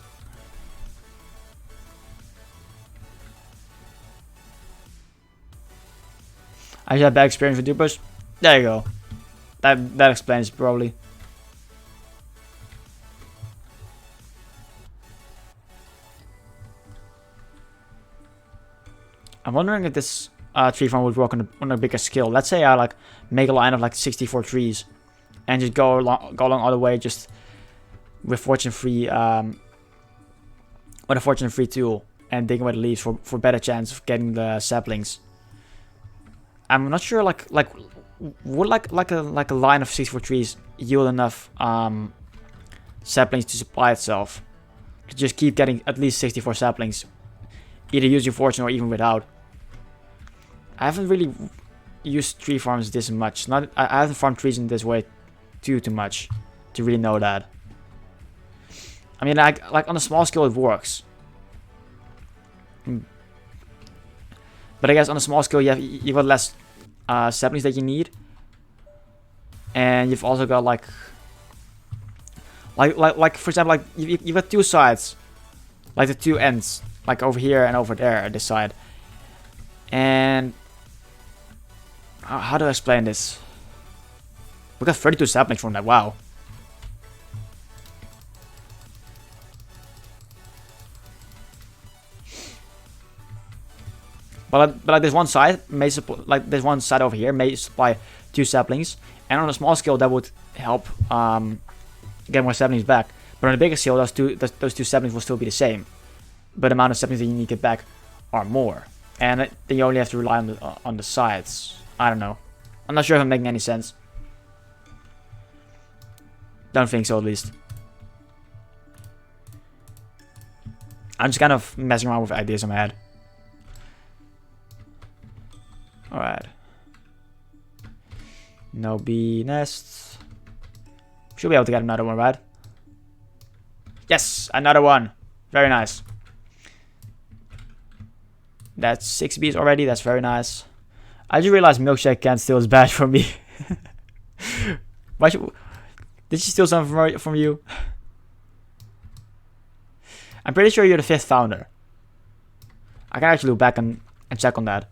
I just had bad experience with dupers. There you go. That explains it probably. I'm wondering if this tree farm would work on a bigger scale. Let's say I like make a line of like 64 trees, and just go along all the way just with fortune free with a fortune free tool and dig away the leaves for better chance of getting the saplings. I'm not sure would like a line of 64 trees yield enough saplings to supply itself to just keep getting at least 64 saplings, either using fortune or even without. I haven't really used tree farms this much. I haven't farmed trees in this way too much to really know that. I mean, like on a small scale it works, but I guess on a small scale you've got less saplings that you need, and you've also got like for example, like you've got 2 sides, like the 2 ends, like over here and over there at this side. And how do I explain this? We got 32 saplings from that. Wow. But like there's one side there's one side over here may supply 2 saplings, and on a small scale that would help get more saplings back. But on a bigger scale, those two saplings will still be the same, but the amount of saplings that you need to get back are more, and then you only have to rely on the sides. I don't know. I'm not sure if I'm making any sense. Don't think so, at least. I'm just kind of messing around with ideas in my head. Alright. No bee nests. Should be able to get another one, right? Yes, another one. Very nice. That's 6 bees already. That's very nice. I just realized milkshake can't steal his badge from me. Did she steal something from you? I'm pretty sure you're the 5th founder. I can actually look back and check on that.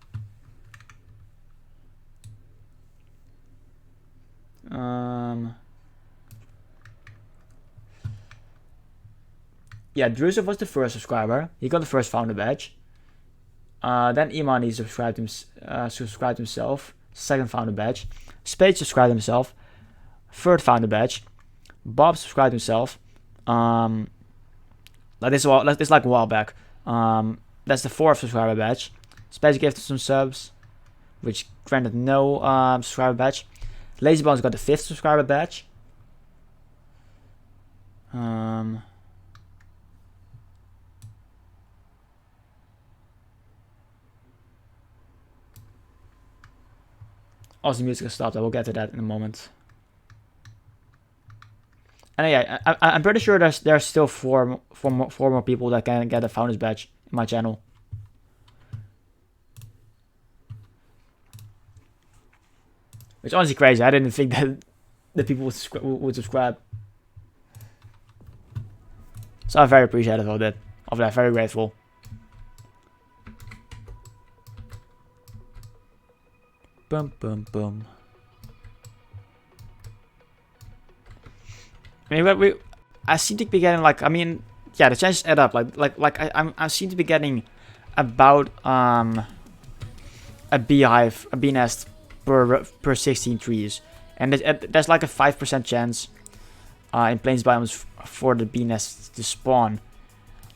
Yeah, Drusev was the 1st subscriber. He got the 1st founder badge. Then Imani subscribed himself. 2nd founder badge. Spade subscribed himself. 3rd founder badge. Bob subscribed himself. This is like a while back. That's the 4th subscriber badge. Spade gave some subs, which granted no subscriber badge. Lazybones got the 5th subscriber badge. Also, the music has stopped. I will get to that in a moment. And yeah, I'm pretty sure there's still four more people that can get a founder's badge in my channel. Which is honestly crazy. I didn't think that the people would subscribe. So I'm very appreciative of of that. Very grateful. Boom, boom, boom. I mean, I seem to be getting like, I mean, yeah, the chances add up. I seem to be getting about a beehive, a bee nest per 16 trees, and there's like a 5% chance in plains biomes for the bee nests to spawn.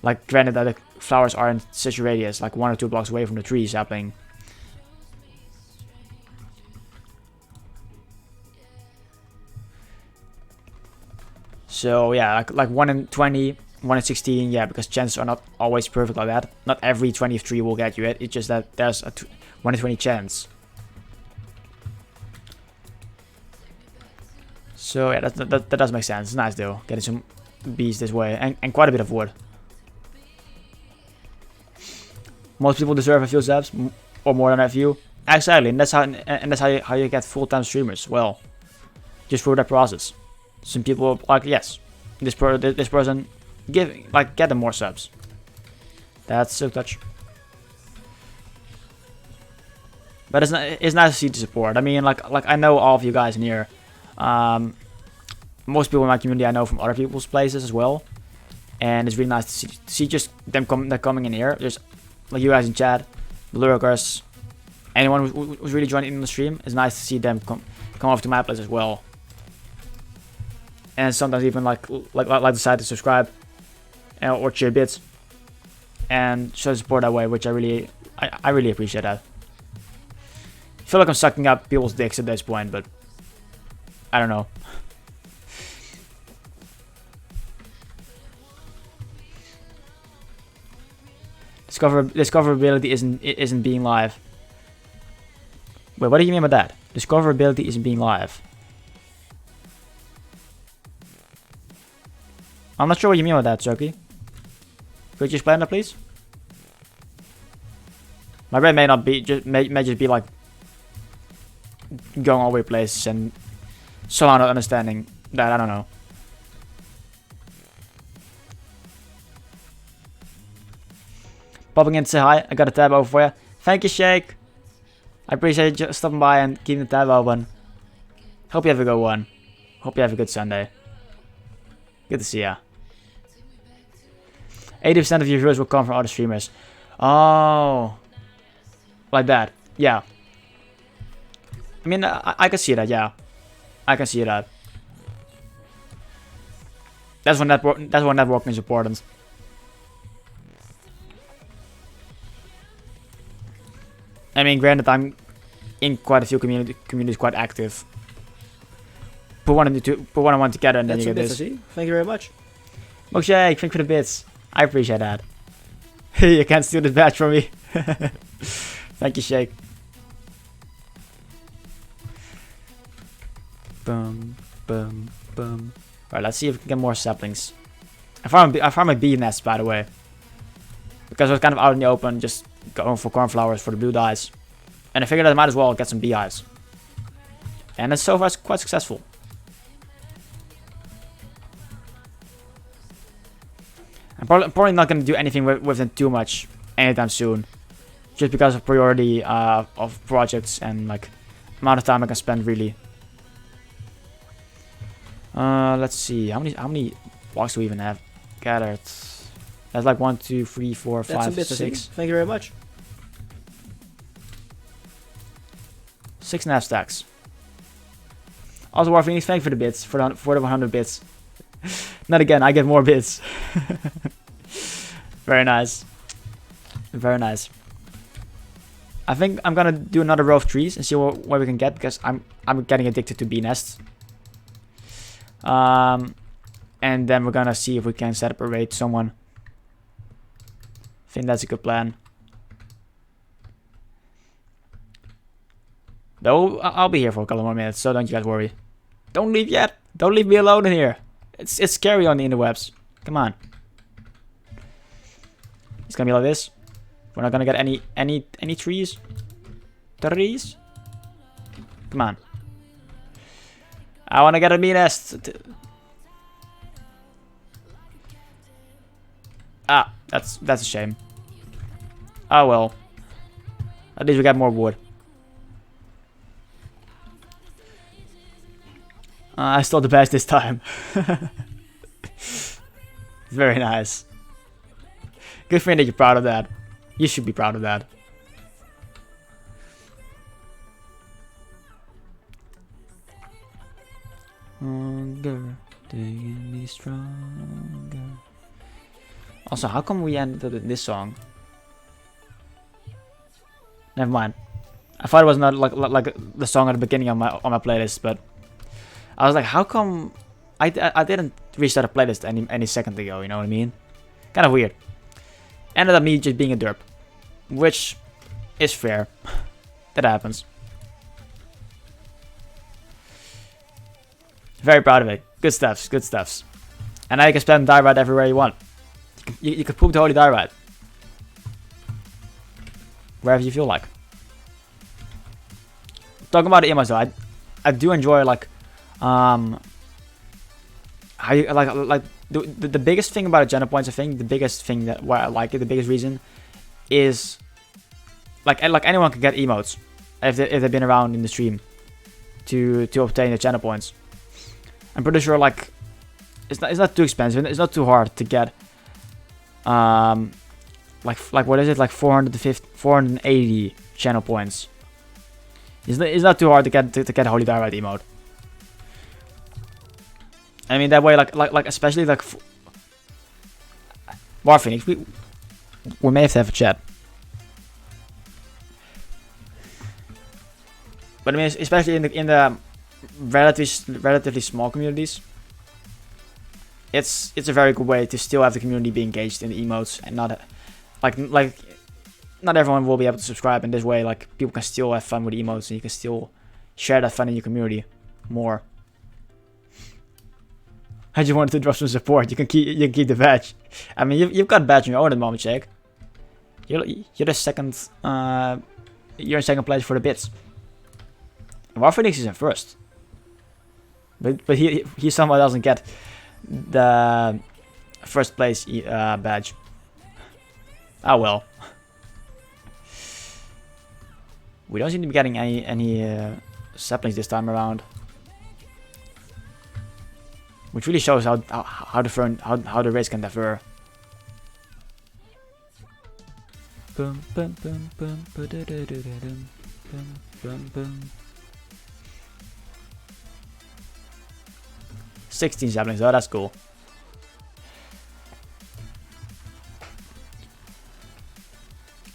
Like, granted that the flowers are in such a radius, like 1 or 2 blocks away from the tree sapling. So yeah, like 1 in 20, 1 in 16, yeah, because chances are not always perfect like that. Not every 20th tree will get you it. It's just that there's a 1 in 20 chance. So yeah, that does make sense. It's nice though, getting some bees this way, and quite a bit of wood. Most people deserve a few subs, or more than a few. Exactly, and that's how you get full-time streamers. Well, just through that process. Some people are like, yes, this person get them more subs. That's so touch. But it's nice to see the support. I mean, like I know all of you guys in here. Most people in my community I know from other people's places as well, and it's really nice to see just them coming in here. Just like you guys in chat, the lurkers, anyone who's really joining in the stream. It's nice to see them come off to my place as well. And sometimes even like decide to subscribe or share bits and show support that way, which I really appreciate that. I feel like I'm sucking up people's dicks at this point, but I don't know. Discoverability isn't being live. Wait, what do you mean by that? Discoverability isn't being live. I'm not sure what you mean by that, Soki. Could you explain that, please? My brain may not be, may just be like going all over the place and somehow not understanding that. I don't know. Popping in to say hi. I got a tab over for you. Thank you, Shake. I appreciate you stopping by and keeping the tab open. Hope you have a good one. Hope you have a good Sunday. Good to see ya. 80% of your viewers will come from other streamers. Oh. Like that. Yeah. I mean, I can see that, yeah. I can see that. That's when networking is important. I mean, granted, I'm in quite a few communities quite active. Put one and one together and then you get this. Thank you very much. Mokshake, thank you for the bits. I appreciate that. You can't steal this badge from me. Thank you, Shake. Boom, boom, boom. Alright, let's see if we can get more saplings. I found my bee nest, by the way. Because I was kind of out in the open, just going for cornflowers for the blue dyes. And I figured I might as well get some beehives. And it's so far quite successful. I'm probably not going to do anything with them too much anytime soon. Just because of priority of projects and like amount of time I can spend really. Let's see, how many blocks do we even have gathered? That's like 1, 2, 3, 4, 5, 6. Thank you very much. 6.5 stacks. Also, Warphoenix, thank you for the bits, for the 100 bits. Not again, I get more bits. Very nice. Very nice. I think I'm gonna do another row of trees and see what we can get, because I'm getting addicted to bee nests. And then we're gonna see if we can set up a raid to someone. I think that's a good plan. Though I'll be here for a couple more minutes, so don't you guys worry. Don't leave yet. Don't leave me alone in here. It's scary on the interwebs. Come on. It's gonna be like this. We're not gonna get any trees. Trees. Come on. I wanna get a bee nest. Ah. That's a shame. Oh well. At least we got more wood. I stole the badge this time. Very nice. Good for you that you're proud of that. You should be proud of that. Stronger, taking me stronger. Also, how come we ended up in this song? Never mind. I thought it was not like the song at the beginning of my playlist, but I was like, how come I didn't restart a playlist any second ago? You know what I mean? Kind of weird. Ended up me just being a derp, which is fair. That happens. Very proud of it. Good stuffs. Good stuffs. And now you can spam diorite everywhere you want. You can poop the holy diorite wherever you feel like. Talking about the emotes though, I do enjoy like how you, like the biggest thing about agenda points, I think the biggest thing that why I like it, the biggest reason is like anyone can get emotes if they've been around in the stream to obtain agenda points. I'm pretty sure like it's not too expensive, it's not too hard to get like what is it, like 480 channel points. It's not too hard to get Holy Diorite emote. I mean that way, like especially like War Phoenix, we may have to have a chat. But I mean, especially in the relatively small communities, it's a very good way to still have the community be engaged in the emotes and not like not everyone will be able to subscribe, and this way like people can still have fun with emotes and you can still share that fun in your community more. I just wanted to drop some support. You can keep the badge. I mean you've got a badge on your own at the moment, Jake. You're the second you're in second place for the bits. War Phoenix is in first. But he somehow doesn't get the first place badge. Oh well. We don't seem to be getting any saplings this time around, which really shows how the race can differ. Bum, bum, bum, bum, ba-da-da-da-da-dum, bum, bum, bum. 16 saplings, oh that's cool.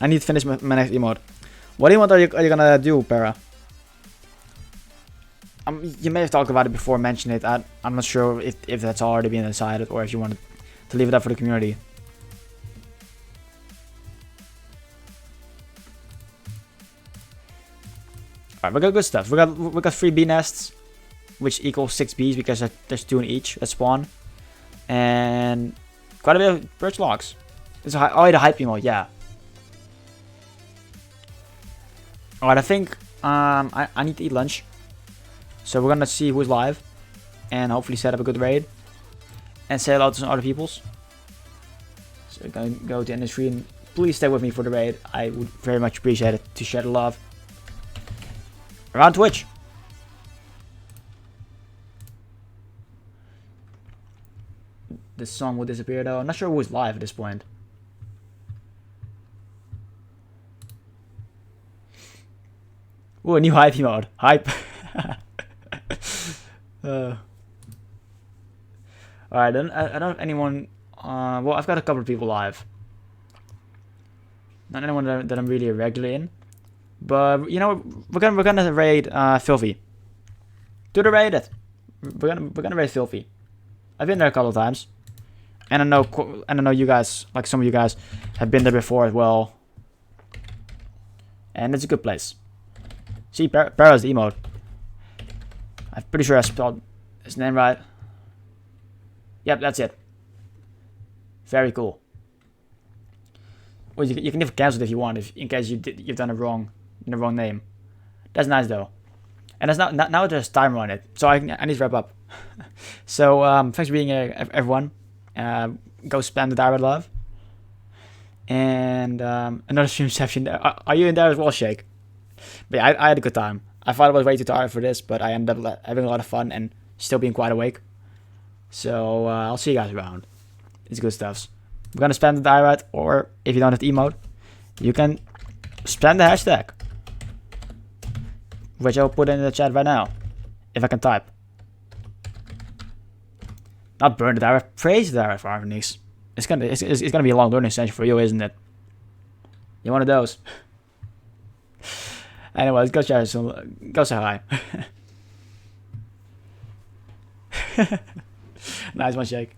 I need to finish my next emote. What emote are you gonna do, Para? You may have talked about it before, mentioned it. I'm not sure if that's already been decided or if you wanted to leave it up for the community. Alright, we got good stuff. We got 3 bee nests, which equals 6 bees because there's 2 in each that spawn, and quite a bit of birch logs. It's the hype emote, yeah. Alright, I think I need to eat lunch, so we're gonna see who's live, and hopefully set up a good raid, and say hello to some other peoples. So we're gonna go to end the stream. Please stay with me for the raid. I would very much appreciate it to share the love around Twitch. This song will disappear though. I'm not sure who's live at this point. Ooh, a new hype mode. Hype. Alright, then I don't have anyone. Well, I've got a couple of people live. Not anyone that I'm really regular in. But you know, we're gonna raid Filthy. Do the raid it. We're gonna raid Filthy. I've been there a couple of times, and I know you guys, like some of you guys, have been there before as well. And it's a good place. See, Para's the emote. I'm pretty sure I spelled his name right. Yep, that's it. Very cool. Well, you can even cancel it if you want, in case you've done it wrong, in the wrong name. That's nice though. And that's now there's timer on it, so I need to wrap up. So thanks for being here, everyone. Go spam the direct love, And another stream session. Are you in there as well, Shake? But yeah, I had a good time. I thought I was way too tired for this, but I ended up having a lot of fun and still being quite awake. So I'll see you guys around. It's good stuff. We're gonna spam the direct, or if you don't have the emote, you can spam the hashtag, which I'll put in the chat right now, if I can type. Not burn the direct, praise the direct for Arvanies. It's gonna be a long learning session for you, isn't it? You're one of those. Anyways, go share some, go say hi. Nice one, Shake.